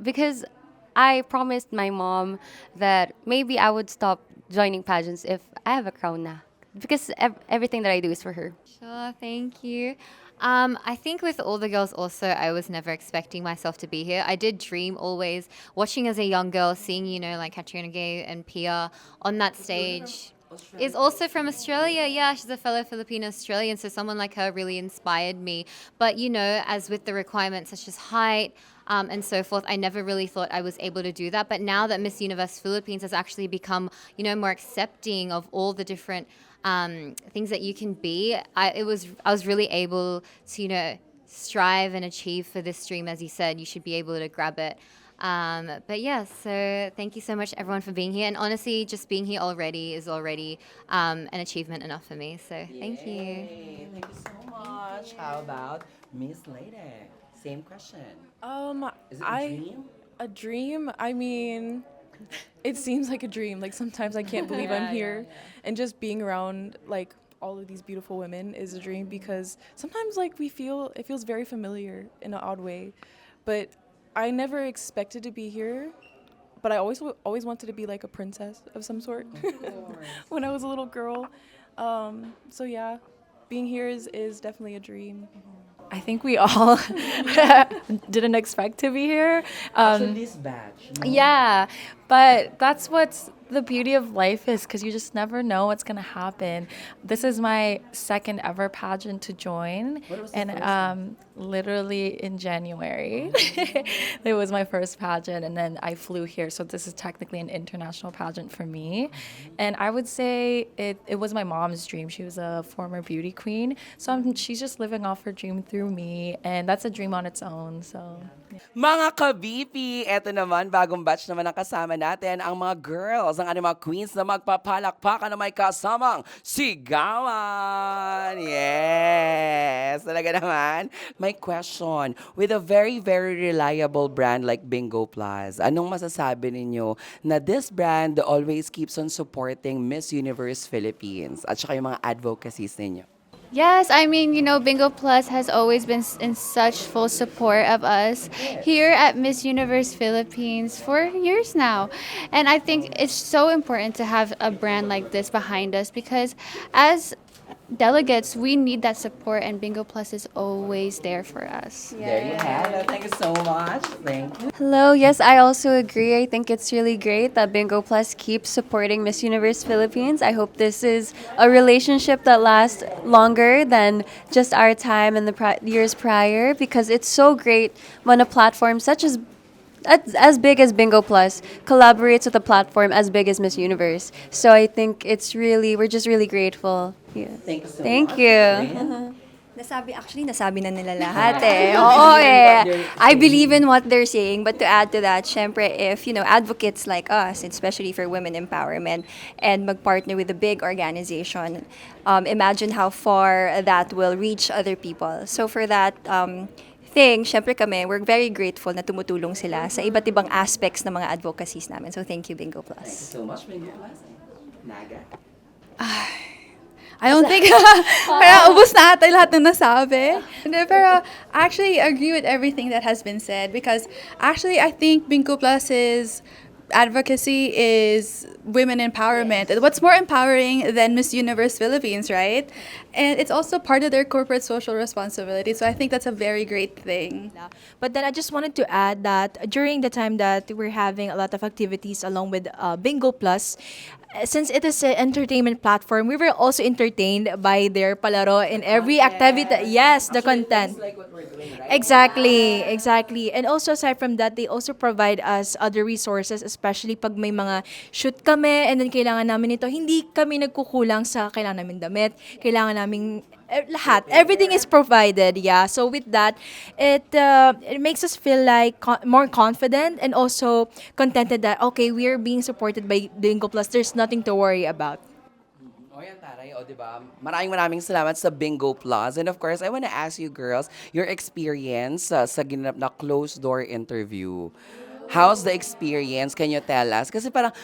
because I promised my mom that maybe I would stop joining pageants if I have a crown na. Because everything that I do is for her. Sure, thank you. I think with all the girls also, I was never expecting myself to be here. I did dream always, watching as a young girl, seeing, like Katrina Gay and Pia on that stage. Is also from Australia. Yeah, she's a fellow Filipino Australian, so someone like her really inspired me. But, as with the requirements such as height, and so forth, I never really thought I was able to do that. But now that Miss Universe Philippines has actually become, more accepting of all the different things that you can be, I was really able to, strive and achieve for this dream. As you said, you should be able to grab it. But yeah, so thank you so much everyone for being here. And honestly, just being here already is already an achievement enough for me. So thank you. Yay. Thank you so much. How about Miss Lady? Same question. Is it a dream? A dream? I mean, it seems like a dream. Like sometimes I can't believe I'm here. And just being around like all of these beautiful women is a dream, because sometimes like it feels very familiar in an odd way. But I never expected to be here, but I always wanted to be like a princess of some sort when I was a little girl. So yeah, being here is definitely a dream. I think we all didn't expect to be here. Actually, this batch. No? Yeah, but that's what's the beauty of life is, because you just never know what's gonna happen. This is my second ever pageant to join, and literally in January, it was my first pageant, and then I flew here. So this is technically an international pageant for me, and I would say it was my mom's dream. She was a former beauty queen, so she's just living off her dream through me, and that's a dream on its own. So. Mga ka-BP, eto naman, bagong batch naman ang kasama natin, ang mga girls, ang ating mga queens na magpapalakpakan na may kasamang sigawan. Yes! Talaga naman. My question, with a very, very reliable brand like Bingo Plus, anong masasabi ninyo na this brand always keeps on supporting Miss Universe Philippines at saka yung mga advocacies ninyo? Yes, I mean, Bingo Plus has always been in such full support of us here at Miss Universe Philippines for years now. And I think it's so important to have a brand like this behind us, because as delegates, we need that support, and Bingo Plus is always there for us. There you have it. Thank you so much. Thank you. Hello, yes, I also agree. I think it's really great that Bingo Plus keeps supporting Miss Universe Philippines. I hope this is a relationship that lasts longer than just our time in the years prior, because it's so great when a platform such as big as Bingo Plus collaborates with a platform as big as Miss Universe. So I think we're just really grateful. Yeah. Thank you so Thank much. you. Lynn? Nasabi na nila lahat eh. Oo eh. I believe in what they're saying, but to add to that, syempre, if, advocates like us, especially for women empowerment, and mag-partner with a big organization, imagine how far that will reach other people. So for that thing, syempre kami, we're very grateful na tumutulong sila sa iba't ibang aspects ng mga advocacies namin. So thank you, Bingo Thank you Plus. so much, Bingo Plus. Naga? I don't think, parang ubus na ata lahat ng nasabi. Hindi, pero actually agree with everything that has been said because actually I think Bingo Plus's advocacy is women empowerment. And what's more empowering than Miss Universe Philippines, right? And it's also part of their corporate social responsibility. So I think that's a very great thing. But then I just wanted to add that during the time that we're having a lot of activities along with Bingo Plus, since it is an entertainment platform, we were also entertained by their palaro in every activity. Yes, the content. Like what we're doing, right? Exactly. And also aside from that, they also provide us other resources, especially pag may mga shoot kami and then kailangan namin ito. Hindi kami nagkukulang sa kailangan namin damit, kailangan namin lahat. Everything is provided, yeah. So with that, it makes us feel like more confident and also contented that, okay, we are being supported by Bingo Plus. There's nothing to worry about. O yan, taray. O, diba? Maraming salamat sa Bingo Plus. And of course, I want to ask you girls, your experience sa ginanap na closed-door interview. How's the experience? Can you tell us? Kasi parang,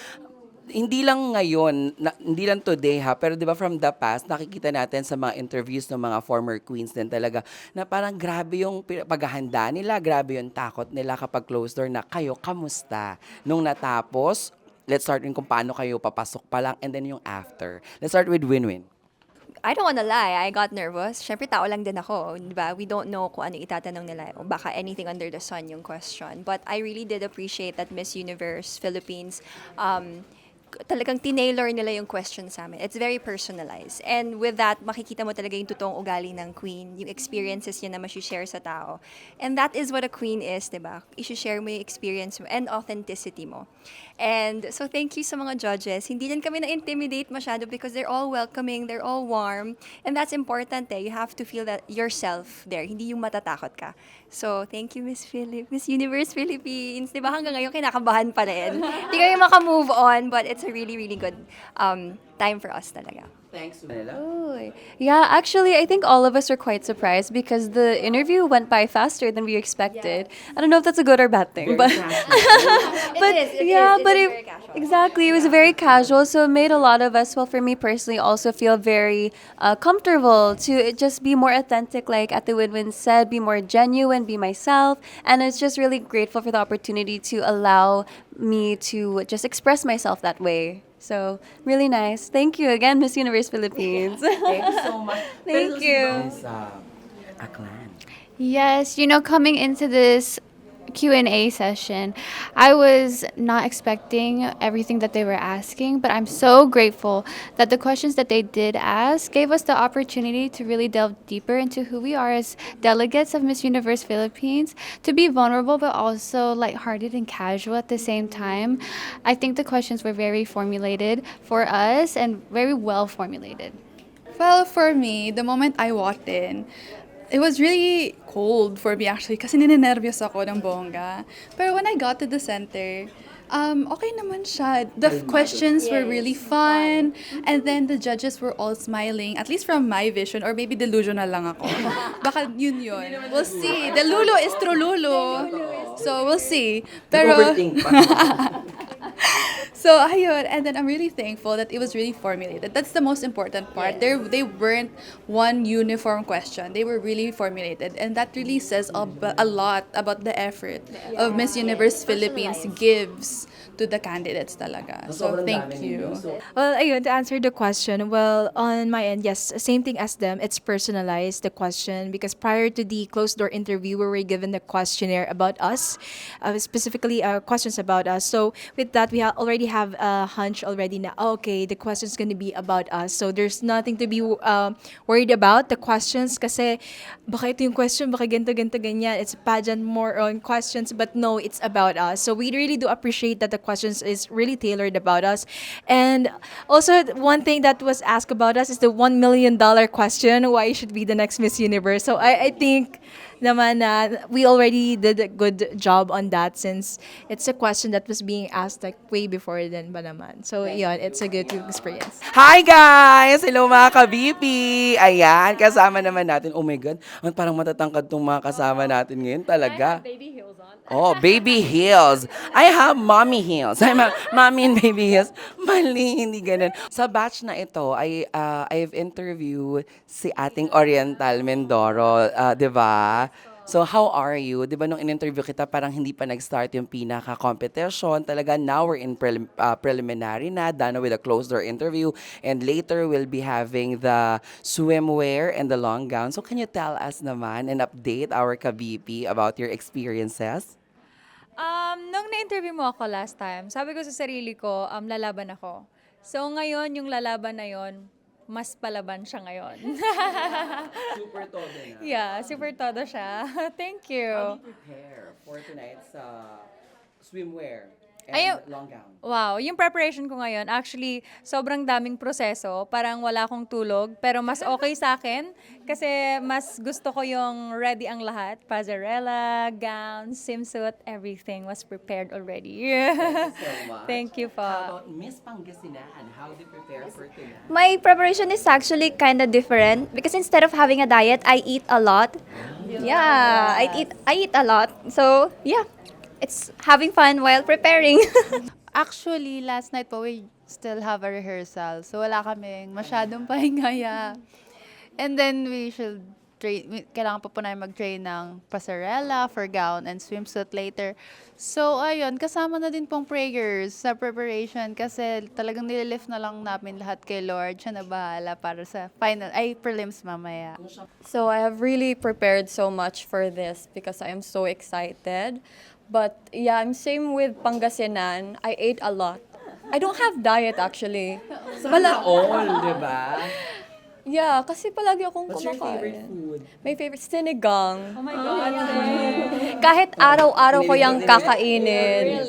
hindi lang ngayon, hindi lang today ha, pero 'di ba from the past nakikita natin sa mga interviews ng mga former queens din talaga na parang grabe yung paghahanda nila, grabe yung takot nila kapag closed door na kayo kamusta nung natapos. Let's start with kung paano kayo papasok pa lang and then yung after. Let's start with Winwin. I don't wanna lie, I got nervous. Syempre, tao lang din ako, di ba? We don't know kung ano itatanong nila. O baka anything under the sun yung question. But I really did appreciate that Miss Universe Philippines talagang tinailor nila yung question sa amin. It's very personalized. And with that, makikita mo talaga yung totoong ugali ng queen, yung experiences niya na share sa tao. And that is what a queen is, di ba? I-share mo yung experience mo and authenticity mo. And so thank you sa mga judges. Hindi din kami na-intimidate masyado because they're all welcoming, they're all warm. And that's important eh. You have to feel that yourself there. Hindi yung matatakot ka. So thank you, Miss Universe Philippines. Di ba hanggang ngayon kinakabahan pa rin. Hindi kami maka-move on, but it's a really, really good time for us talaga. Thanks, Manila. Oh, yeah, actually, I think all of us were quite surprised because the interview went by faster than we expected. I don't know if that's a good or bad thing, but exactly, it was very casual, so it made a lot of us, well, for me personally, also feel very comfortable to just be more authentic, like at the Win-Win said, be more genuine, be myself, and it's just really grateful for the opportunity to allow me to just express myself that way. So, really nice. Thank you again, Miss Universe Philippines. Thank you so much. Thank you. Aklan. Yes, coming into this Q&A session, I was not expecting everything that they were asking, but I'm so grateful that the questions that they did ask gave us the opportunity to really delve deeper into who we are as delegates of Miss Universe Philippines, to be vulnerable but also lighthearted and casual at the same time. I think the questions were very formulated for us and very well formulated. Well, for me, the moment I walked in, it was really cold for me actually kasi ninenervyos ako ng bongga. Pero when I got to the center, okay naman siya. The questions were really fun and then the judges were all smiling, at least from my vision, or maybe delusional lang ako. Baka yun. We'll see. The lulo is true lulo. So we'll see. Pero So, ayun. And then I'm really thankful that it was really formulated. That's the most important part. They weren't one uniform question. They were really formulated. And that really says a lot about the effort of Miss Universe Philippines gives to the candidates talaga. So, thank you. Well, ayun, to answer the question, well, on my end, yes, same thing as them. It's personalized, the question, because prior to the closed door interview, we were given the questionnaire about us, specifically questions about us. So with that, we already have a hunch already na, okay, the question's going to be about us. So there's nothing to be worried about the questions kasi baka ito yung question, baka ganito, ganito, ganyan. It's a pageant more on questions, but no, it's about us. So we really do appreciate that the questions is really tailored about us. And also, one thing that was asked about us is the $1 million question, why you should be the next Miss Universe. So I think naman na we already did a good job on that since it's a question that was being asked like way before then ba naman. So yun, it's a good experience. Hi guys! Hello mga ka-BP! Ayan, kasama naman natin. Oh my God, parang matatangkad tong mga kasama natin ngayon talaga. Baby heels on. Oh, baby heels. I have mommy heels. I'm a mommy and baby heels. Mali, hindi ganun. Sa batch na ito, I've interviewed si ating Oriental Mindoro, di ba? So, how are you? Di ba nung in-interview kita, parang hindi pa nag-start yung pinaka-competition. Talaga, now we're in preliminary na, done with a closed-door interview. And later, we'll be having the swimwear and the long gown. So, can you tell us naman and update our ka-BP about your experiences? Nung na-interview mo ako last time, sabi ko sa sarili ko, lalaban ako. So ngayon, yung lalaban na yon, mas palaban siya ngayon. Super todo na. Yeah, super todo siya. Thank you. How do you prepare for tonight's swimwear and Ayun. long gown? Wow, yung preparation ko ngayon, actually, sobrang daming proseso. Parang wala akong tulog, pero mas okay sa akin kasi mas gusto ko yung ready ang lahat. Pasarela, gown, swimsuit, everything was prepared already. Thank you so much. Thank you po. How about Miss Pangasinan? How do you prepare for tonight? My preparation is actually kind of different because instead of having a diet, I eat a lot. Yeah, I eat a lot. So, yeah, it's having fun while preparing. Actually, last night po, we still have a rehearsal. So, wala kaming masyadong pahingaya. And then, we should train, kailangan pa po namin mag-train ng pasarela for gown and swimsuit later. So, ayun, kasama na din pong prayers sa preparation kasi talagang nililift na lang namin lahat kay Lord. Siya na bahala para sa prelims mamaya. So I have really prepared so much for this because I am so excited. But yeah, I'm same with Pangasinan. I ate a lot. I don't have diet actually. Sana all, di ba? Yeah, kasi palagi akong What's your kumakain. favorite food? My favorite sinigang. Oh my God. Kahit araw-araw ko yung kakainin.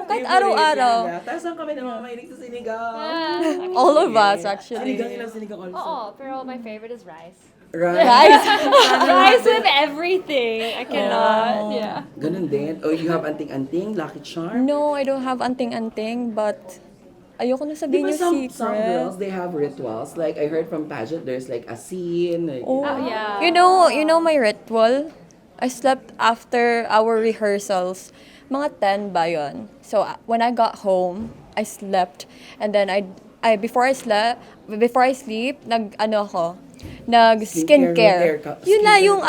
Kahit araw-araw. Tapos ang kami na mga mahilig sa sinigang. All of us actually. Sinigang, ilang sinigang also. Oo, pero my favorite is rice. Rice. Rice with everything. I cannot. Yeah. Ganun din. Oh, you have anting-anting, lucky charm? No, I don't have anting-anting, but ayoko na Di sabihin ba yung some secret. girls, they have rituals. Like, I heard from pageant, there's like a scene. Like, Oh, yeah. You know my ritual? I slept after our rehearsals. Mga 10 ba yun? So, when I got home, I slept. And then before I sleep, nag-skincare. Yun na yung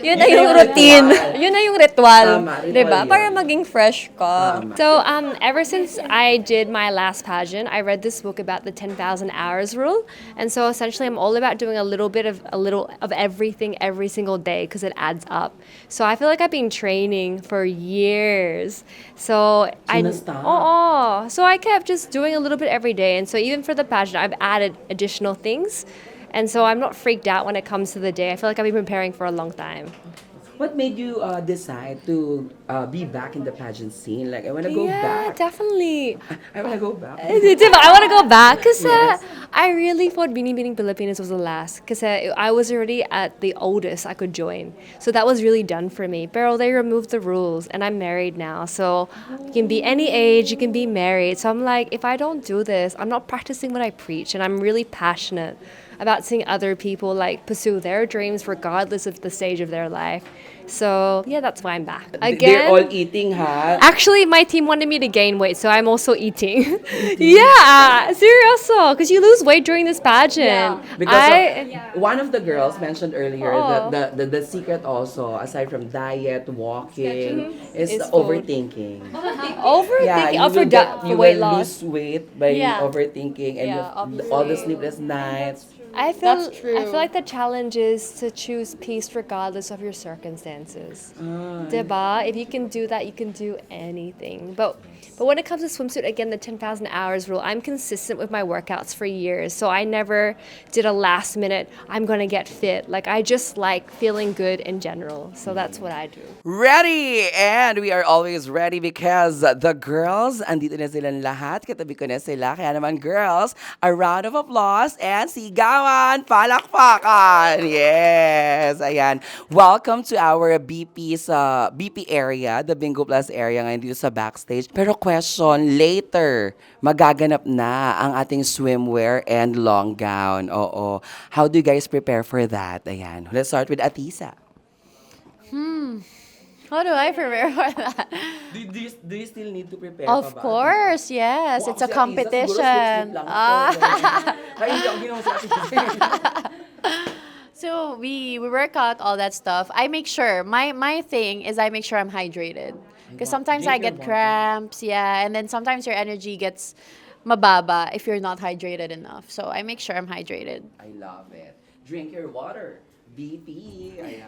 yun na yung routine. Yun na yung ritual. Tama, ritual Diba? yun. Para maging fresh ka. So, ever since I did my last pageant, I read this book about the 10,000 hours rule. And so essentially I'm all about doing a little of everything every single day because it adds up. So I feel like I've been training for years. So So I kept just doing a little bit every day. And so even for the pageant, I've added additional things. And so I'm not freaked out when it comes to the day. I feel like I've been preparing for a long time. what made you decide to be back in the pageant scene? Like, I want to go back. Definitely. I want to go back. I want to go back because Yes. I really thought Beanie Beating Filipinas was the last because I was already at the oldest I could join. So that was really done for me. Pero they removed the rules and I'm married now. So you can be any age, you can be married. So I'm like, if I don't do this, I'm not practicing what I preach. And I'm really passionate about seeing other people like pursue their dreams regardless of the stage of their life. So yeah, that's why I'm back They're all again. eating, ha? Actually, my team wanted me to gain weight, so I'm also eating. Yeah, seriously, because you lose weight during this pageant. Because one of the girls mentioned earlier that Oh. the secret also, aside from diet, walking, is Is food. overthinking. Yeah, Overthinking for you weight will loss. lose weight by Yeah. overthinking and Yeah, all the obviously. sleepless nights. I feel like the challenge is to choose peace regardless of your circumstances. Diba? If you can do that, you can do anything. But when it comes to swimsuit, again, the 10,000 hours rule, I'm consistent with my workouts for years. So I never did a last minute, I'm going to get fit. Like, I just like feeling good in general. So that's what I do. Ready! And we are always ready because the girls, andito na silang lahat. Katabi ko na sila. Kaya naman, girls, a round of applause and sigawan, palakpakan! Yes! Ayan. Welcome to our BP sa BP area, the Bingo Plus area ngayon dito sa backstage. Pero question, later, magaganap na ang ating swimwear and long gown. Oo. How do you guys prepare for that? Ayan. Let's start with Atisa. How do I prepare for that? Do you still need to prepare Of course, yes. It's a competition. So we work out all that stuff. I make sure my thing is I make sure I'm hydrated because sometimes I get cramps, yeah, and then sometimes your energy gets mababa if you're not hydrated enough. So I make sure I'm hydrated. I love it. Drink your water. BP. Ayan.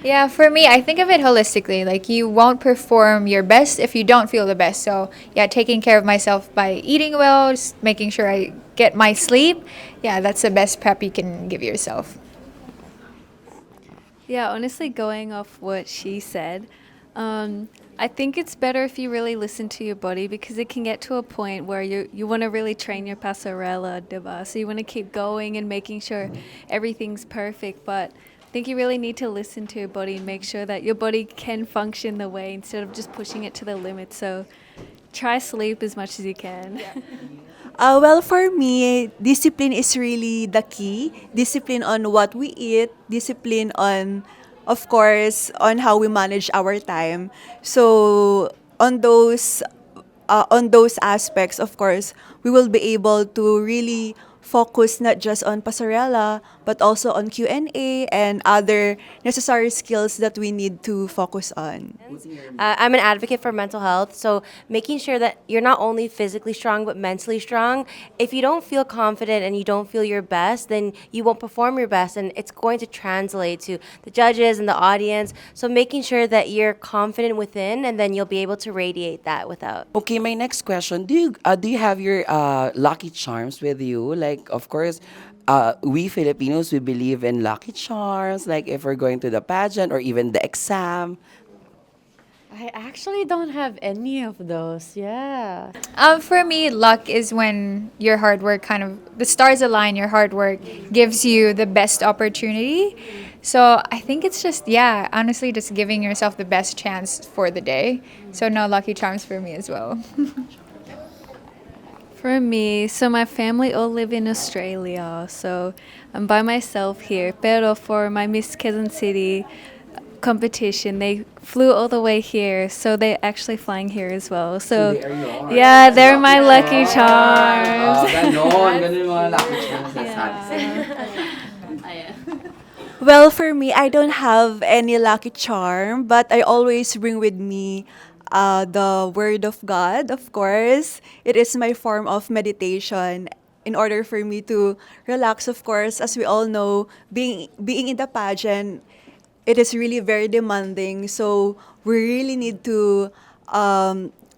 Yeah, for me, I think of it holistically. Like, you won't perform your best if you don't feel the best. So, yeah, taking care of myself by eating well, just making sure I get my sleep. Yeah, that's the best prep you can give yourself. Yeah, honestly, going off what she said, I think it's better if you really listen to your body because it can get to a point where you want to really train your passerella, diba? So you want to keep going and making sure everything's perfect. But I think you really need to listen to your body and make sure that your body can function the way instead of just pushing it to the limit. So try sleep as much as you can. Well, for me, discipline is really the key. Discipline on what we eat, discipline on, of course, on how we manage our time. So on those aspects, of course, we will be able to really focus not just on Pasarela, but also on Q&A and other necessary skills that we need to focus on. I'm an advocate for mental health, so making sure that you're not only physically strong but mentally strong. If you don't feel confident and you don't feel your best, then you won't perform your best, and it's going to translate to the judges and the audience. So making sure that you're confident within, and then you'll be able to radiate that without. Okay, my next question. Do you have your lucky charms with you? Like, of course, we Filipinos, we believe in lucky charms. Like, if we're going to the pageant or even the exam. I actually don't have any of those. Yeah. For me, luck is when your hard work the stars align, your hard work gives you the best opportunity. So I think it's just, yeah, honestly, just giving yourself the best chance for the day. So no lucky charms for me as well. For me, so my family all live in Australia, so I'm by myself here. Pero for my Miss Quezon City competition, they flew all the way here, so they're actually flying here as well. So, they are yours. yeah, they're my lucky charms. Ganun mga lucky charms. Well, for me, I don't have any lucky charm, but I always bring with me the Word of God, of course. It is my form of meditation in order for me to relax, of course. As we all know, being in the pageant, it is really very demanding. So we really need to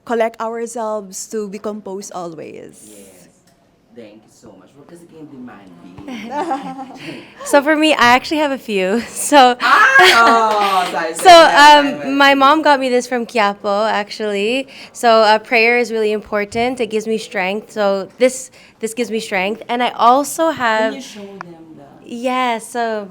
collect ourselves to be composed always. Yes. Thank you so much. Because it can demand So for me, I actually have a few. So, my mom got me this from Quiapo, actually. So prayer is really important. It gives me strength. So this gives me strength, and I also have. Can you show them the? Yeah. So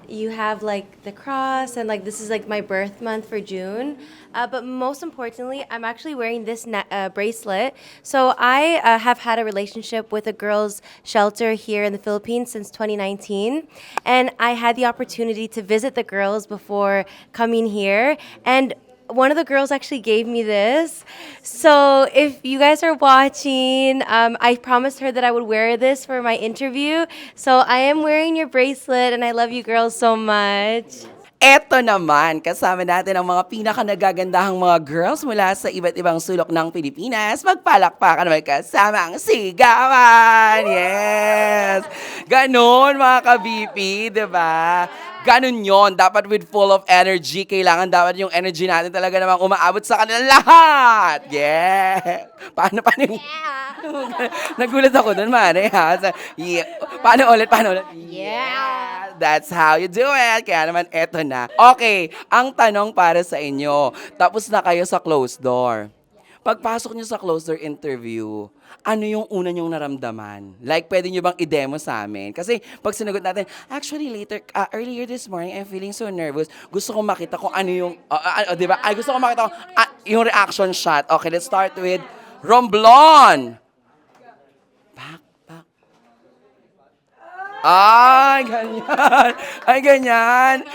you have like the cross, and like this is like my birth month for June. But most importantly, I'm actually wearing this bracelet. So I have had a relationship with a girls' shelter here in the Philippines since 2019, and I had the opportunity to visit the girls before coming here, and one of the girls actually gave me this. So if you guys are watching, I promised her that I would wear this for my interview. So I am wearing your bracelet, and I love you girls so much. Eto naman, kasama natin ang mga pinakanagagandahang mga girls mula sa iba't ibang sulok ng Pilipinas. Magpalakpakan naman kasama ang sigawan! Yes! Ganon mga ka-VP, di ba? Ganon yon. Dapat with full of energy. Kailangan dapat yung energy natin talaga namang umaabot sa kanilang lahat! Yeah! Paano yung... Nagulat ako dun, Mare, ha? Yeah. Paano ulit? Yeah! That's how you do it. Kaya naman, eto na. Okay, ang tanong para sa inyo. Tapos na kayo sa closed door. Pagpasok nyo sa closed door interview, ano yung una nyong naramdaman? Like, pwede nyo bang i-demo sa amin? Kasi pag sinagot natin, actually earlier this morning, I'm feeling so nervous. Gusto kong makita kung ano yung, di ba? Ay, gusto kong makita kung yung reaction shot. Okay, let's start with Romblon. Ay, ganyan. Ay, ganyan.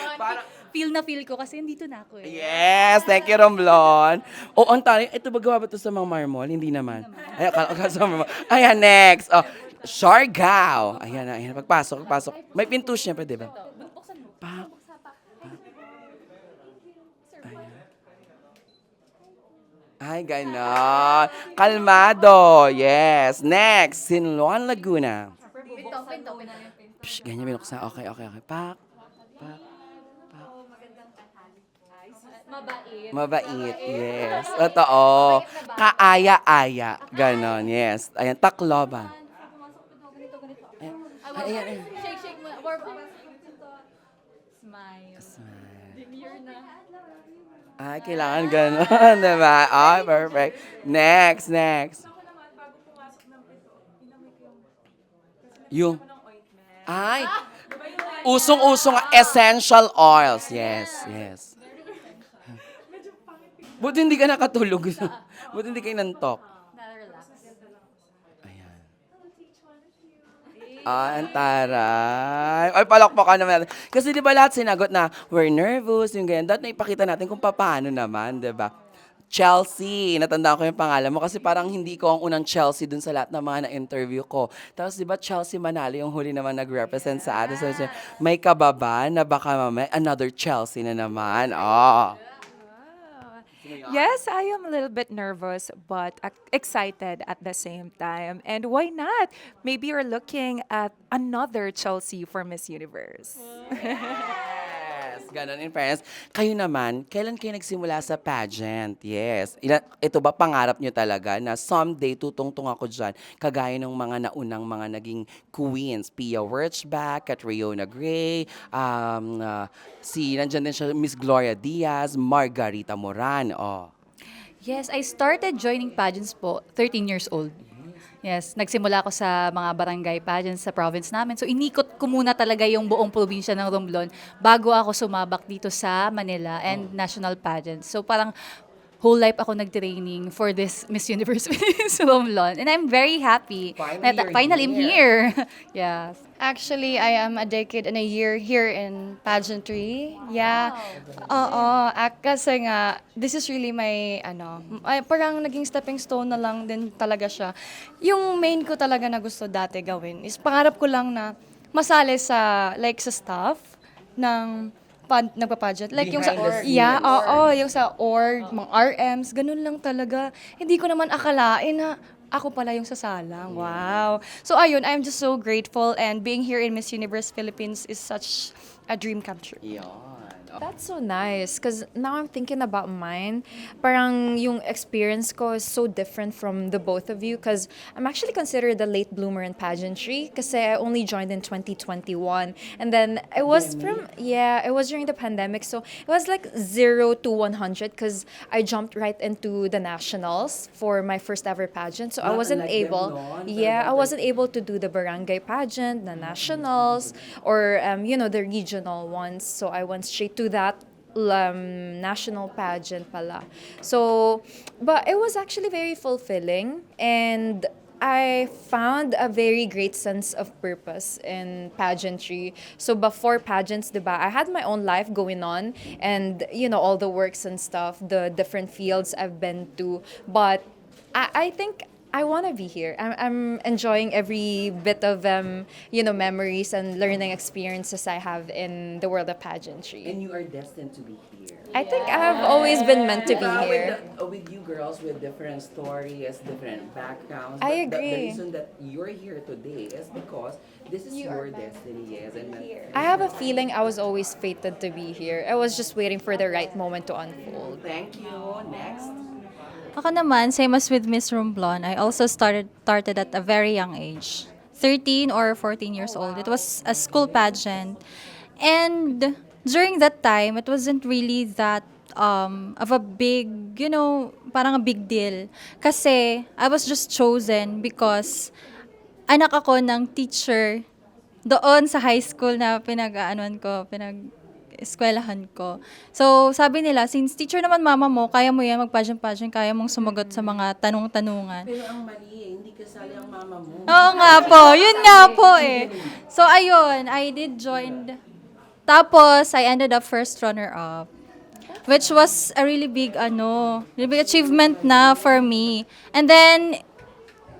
Feel na feel ko kasi nandito na ako eh. Yes, thank you, Romblon. O, ang tari, ito ba gawa ba ito sa mga marmol? Hindi naman. Ay, akala sa marmol. Ayan, next. Oh, Siargao. Ayan. Pagpasok. May pintus niya pa, di ba? Ay, ganon. Kalmado. Yes. Next, Sinloan, Laguna. Psh, ganyan binuksan. Okay. Pak. Mabait, yes. Totoo. Kaaya-aya. Ganon, yes. Ayan, Tacloban. Ayan. Shake mo. Warm up. Smile. Demure na. Ay, kailangan ganon, diba? Ay, perfect. Next. Yung, ay, usong-usong essential oils. Yes. Buti hindi ka nakatulog. Buti hindi kayo nantok. Ayan. Ang taray. Ay, palakpakan naman natin. Kasi di ba lahat sinagot na, we're nervous, yung ganyan. Dapat na ipakita natin kung paano naman, di ba? Chelsea, natandaan ko yung pangalan mo kasi parang hindi ko ang unang Chelsea dun sa lahat ng mga na-interview ko. Tapos di ba Chelsea Manalo yung huli naman nag-represent sa atin. So, may kababa na baka mamaya another Chelsea na naman. Oh. Yes, I am a little bit nervous but excited at the same time. And why not? Maybe you're looking at another Chelsea for Miss Universe. Yes, ganon in fairness. Kayo naman, kailan kayo nagsimula sa pageant? Yes. Ito ba pangarap nyo talaga na someday tutungtong ako dyan, kagaya ng mga naunang mga naging queens, Pia Wurtzbach, Catriona Gray, nandyan din siya, Miss Gloria Diaz, Margarita Moran. Oh. Yes, I started joining pageants po, 13 years old. Yes, nagsimula ako sa mga barangay pageants sa province namin. So inikot ko muna talaga yung buong probinsya ng Romblon bago ako sumabak dito sa Manila and national pageants. So parang whole life ako nag-training for this Miss Universe Philippines Romblon. And I'm very happy that finally I'm here. Yes. Actually, I am a decade and a year here in pageantry. Yeah. Kasi nga, this is really my, parang naging stepping stone na lang din talaga siya. Yung main ko talaga na gusto dati gawin is pangarap ko lang na masali sa staff ng nagpa-pageant. Like yung sa Behind the scenes. yung sa org, mga RMs, ganun lang talaga. Hindi ko naman akalain na ako pala yung sasalang. Wow. So ayun, I'm just so grateful and being here in Miss Universe Philippines is such a dream come true. Yan. That's so nice because now I'm thinking about mine. Parang yung experience ko is so different from the both of you because I'm actually considered a late bloomer in pageantry because I only joined in 2021. And then it was during the pandemic. So it was like 0 to 100 because I jumped right into the nationals for my first ever pageant. So I wasn't I wasn't able to do the barangay pageant, the nationals, or the regional ones. So I went straight to that national pageant pala. So, but it was actually very fulfilling and I found a very great sense of purpose in pageantry. So before pageants, diba, I had my own life going on and all the works and stuff, the different fields I've been to. But I think I want to be here. I'm enjoying every bit of memories and learning experiences I have in the world of pageantry. And you are destined to be here. I think I have always been meant to be Diba, here. with you girls with different stories, different backgrounds. I but the agree. reason that you're here today is because this is your destiny, yes. And I have a feeling I was always fated to be here. I was just waiting for the right moment to unfold. Thank you. Next. Ako naman, same as with Miss Romblon, I also started at a very young age. 13 or 14 years old. It was a school pageant. And during that time, it wasn't really that of a big, parang a big deal. Kasi I was just chosen because anak ako ng teacher doon sa high school na eskwelahan ko. So, sabi nila, since teacher naman mama mo, kaya mo yan mag-pageant-pageant, kaya mong sumagot sa mga tanong-tanungan. Pero ang mali hindi kasali ang mama mo. Oo nga po, yun nga po eh. So, ayun, I did join. Tapos, I ended up first runner-up. Which was a really big, really big achievement na for me. And then,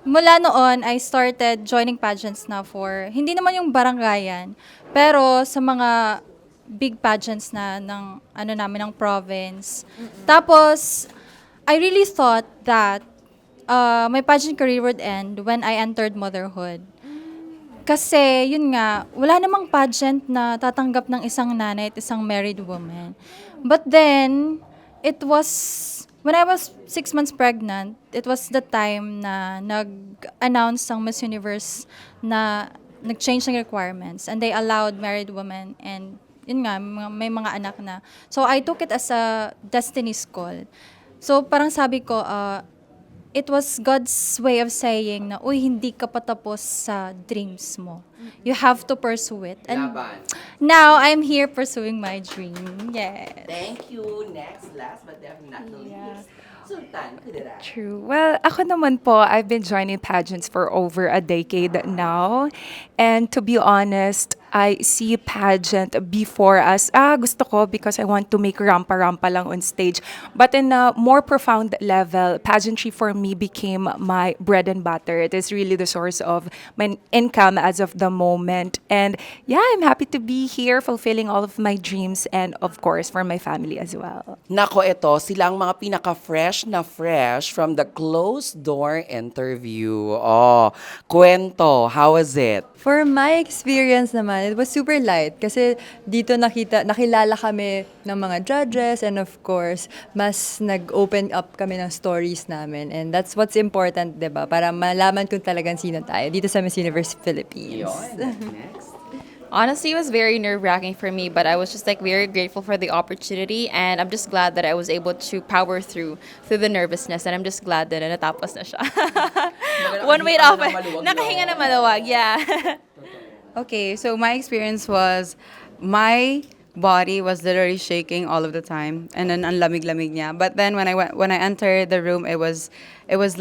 mula noon, I started joining pageants na for, hindi naman yung barangayan, pero sa mga big pageants na ng province. Tapos, I really thought that my pageant career would end when I entered motherhood. Kasi, yun nga, wala namang pageant na tatanggap ng isang nanay at isang married woman. But then, it was, when I was 6 months pregnant, it was the time na nag-announce ang Miss Universe na nag-change ng requirements and they allowed married women and yun nga, may mga anak na. So, I took it as a destiny's call. So, parang sabi ko, it was God's way of saying na, uy, hindi ka patapos sa dreams mo. You have to pursue it. And now, I'm here pursuing my dream. Yes. Thank you. Next, last but definitely not the least. Sultan, kudera. True. Well, ako naman po, I've been joining pageants for over a decade now. And to be honest, I see pageant before as, gusto ko because I want to make rampa-rampa lang on stage. But in a more profound level, pageantry for me became my bread and butter. It is really the source of my income as of the moment. And yeah, I'm happy to be here, fulfilling all of my dreams and of course, for my family as well. Nako, ito, sila ang mga pinaka-fresh na fresh from the closed door interview. Oh, kwento, how was it? For my experience naman, it was super light kasi dito nakilala kami ng mga judges and of course, mas nag-open up kami ng stories namin and that's what's important, 'di ba? Para malaman kung talagang sino tayo dito sa Miss Universe Philippines. Next. Honestly, it was very nerve-wracking for me, but I was just like very grateful for the opportunity, and I'm just glad that I was able to power through the nervousness, and I'm just glad that natapos na siya. One weight off. Nakahinga na maluwag, yeah. Okay, so my experience was my body was literally shaking all of the time, and then ang lamig-lamig niya. But then when I entered the room, it was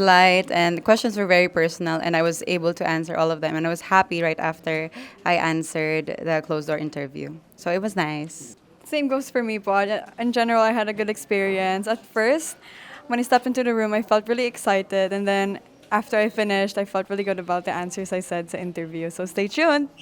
light, and the questions were very personal, and I was able to answer all of them, and I was happy right after I answered the closed door interview. So it was nice. Same goes for me po. In general, I had a good experience. At first, when I stepped into the room, I felt really excited, and then after I finished, I felt really good about the answers I said sa interview. So stay tuned.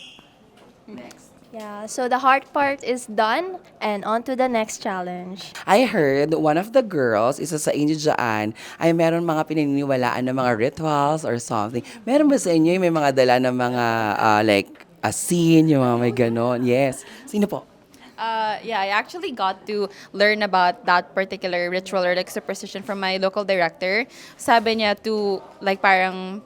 Next. Yeah, so the hard part is done and on to the next challenge. I heard one of the girls, isa sa inyo dyan, ay meron mga pinaniniwalaan na mga rituals or something. Meron ba sa inyo yung may mga dala na mga like asin, yung mga may ganon? Yes. Sino po? Yeah, I actually got to learn about that particular ritual or like superstition from my local director. Sabi niya to like parang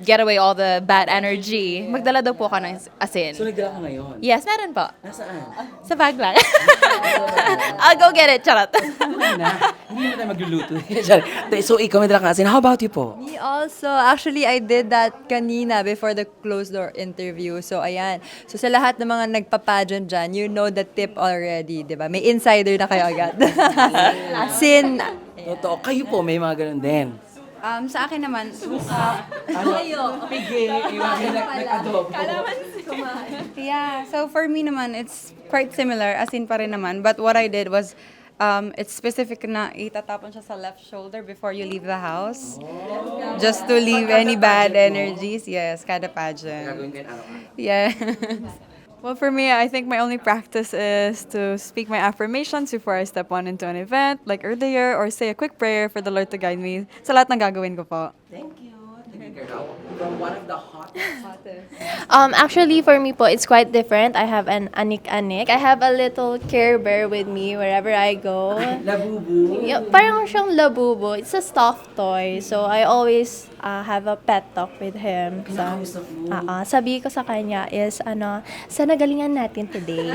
get away all the bad energy. Magdala daw po ka ng asin. So, nagdala ka ngayon? Yes, meron po. Nasaan? Sa bag lang. I'll go get it. Charot. Okay na. Hindi na tayo magluluto. So, ikaw may dala ka asin. How about you po? Me also, actually, I did that kanina before the closed door interview. So, ayan. So, sa lahat ng mga nagpa-pageant dyan, you know the tip already, di ba? May insider na kayo agad. Sin. Totoo. Kayo po, may mga ganun din. Sa akin naman, Pigay. Nag-adobo. yeah, so for me naman, it's quite similar, asin pa rin naman. But what I did was, it's specific na itatapon siya sa left shoulder before you leave the house. Just to leave any bad energies. Yes, kada pageant. Yeah. Well, for me, I think my only practice is to speak my affirmations before I step on into an event, like earlier, or say a quick prayer for the Lord to guide me sa lahat ng gagawin ko po. Thank you. From one of the hottest. Actually, for me po, it's quite different. I have an anik-anik. I have a little Care Bear with me wherever I go. Labubu. Yeah, parang siyang labubo. It's a stuffed toy. So, I always have a pet talk with him. Kinakausap mo. Sabi ko sa kanya is, sana galingan natin today.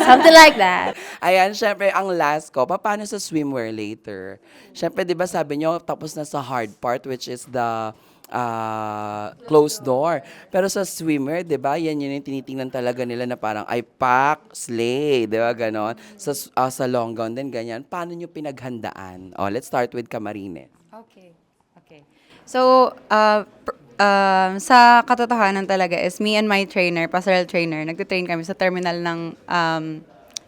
Something like that. Ayan, syempre, ang last ko, paano sa swimwear later? Syempre, di ba sabi nyo, tapos na sa hard part, which is the closed door. Pero sa swimwear, di ba, yan yun yung tinitingnan talaga nila na parang, ay, pack, slay, di ba, ganon. Sa long gown din, ganyan. Paano nyo pinaghandaan? Oh, let's start with Camarines. Okay. So, sa katotohanan talaga is me and my trainer, pastoral trainer, nagtitrain kami sa terminal ng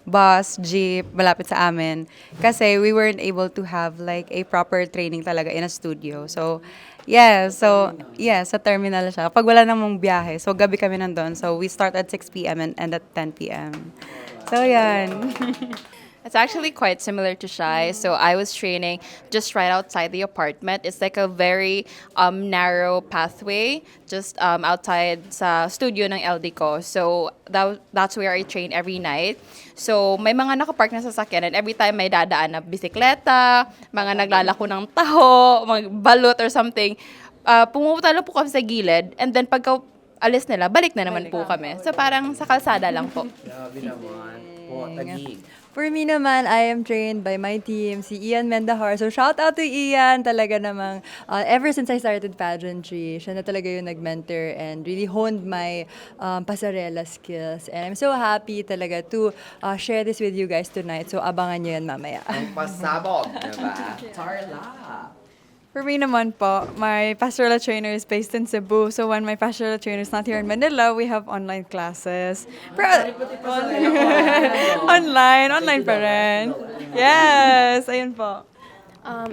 bus, jeep, malapit sa amin. Kasi we weren't able to have like a proper training talaga in a studio. So, sa terminal siya. Pag wala namang biyahe, so gabi kami nandun. So, we start at 6 p.m. and end at 10 p.m. So, yan. It's actually quite similar to Shai. So I was training just right outside the apartment. It's like a very narrow pathway just outside sa studio ng LD ko. So that's where I train every night. So may mga nakapark na sasakyan and every time may dadaan na bisikleta, mga naglalako ng taho, mga balot or something, pumupunta lang po kami sa gilid and then pagka alis nila, balik na naman po kami. So parang sa kalsada lang po. Grabe naman. Po, tagig. For me naman, I am trained by my team, si Ian Mendahar. So shout out to Ian, talaga namang ever since I started pageantry, siya na talaga yung nag-mentor and really honed my pasarela skills. And I'm so happy talaga to share this with you guys tonight. So abangan nyo yan mamaya. Ang pasabog, diba? Tarla. For me naman po, my pastoral trainer is based in Cebu. So when my pastoral trainer is not here in Manila, we have online classes. Online pa rin. Yes, ayun po.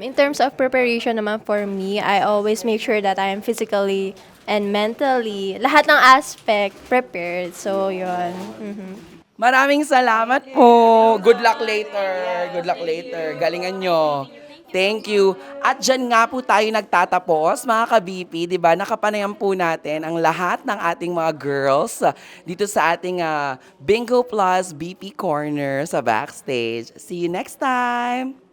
In terms of preparation naman for me, I always make sure that I am physically and mentally, lahat ng aspect prepared. So, yun. Maraming salamat po. Good luck later. Good luck later. Galingan nyo. Thank you. At dyan nga po tayo nagtatapos, mga ka-BP, di ba? Nakapanayan po natin ang lahat ng ating mga girls dito sa ating Bingo Plus BP Corner sa backstage. See you next time!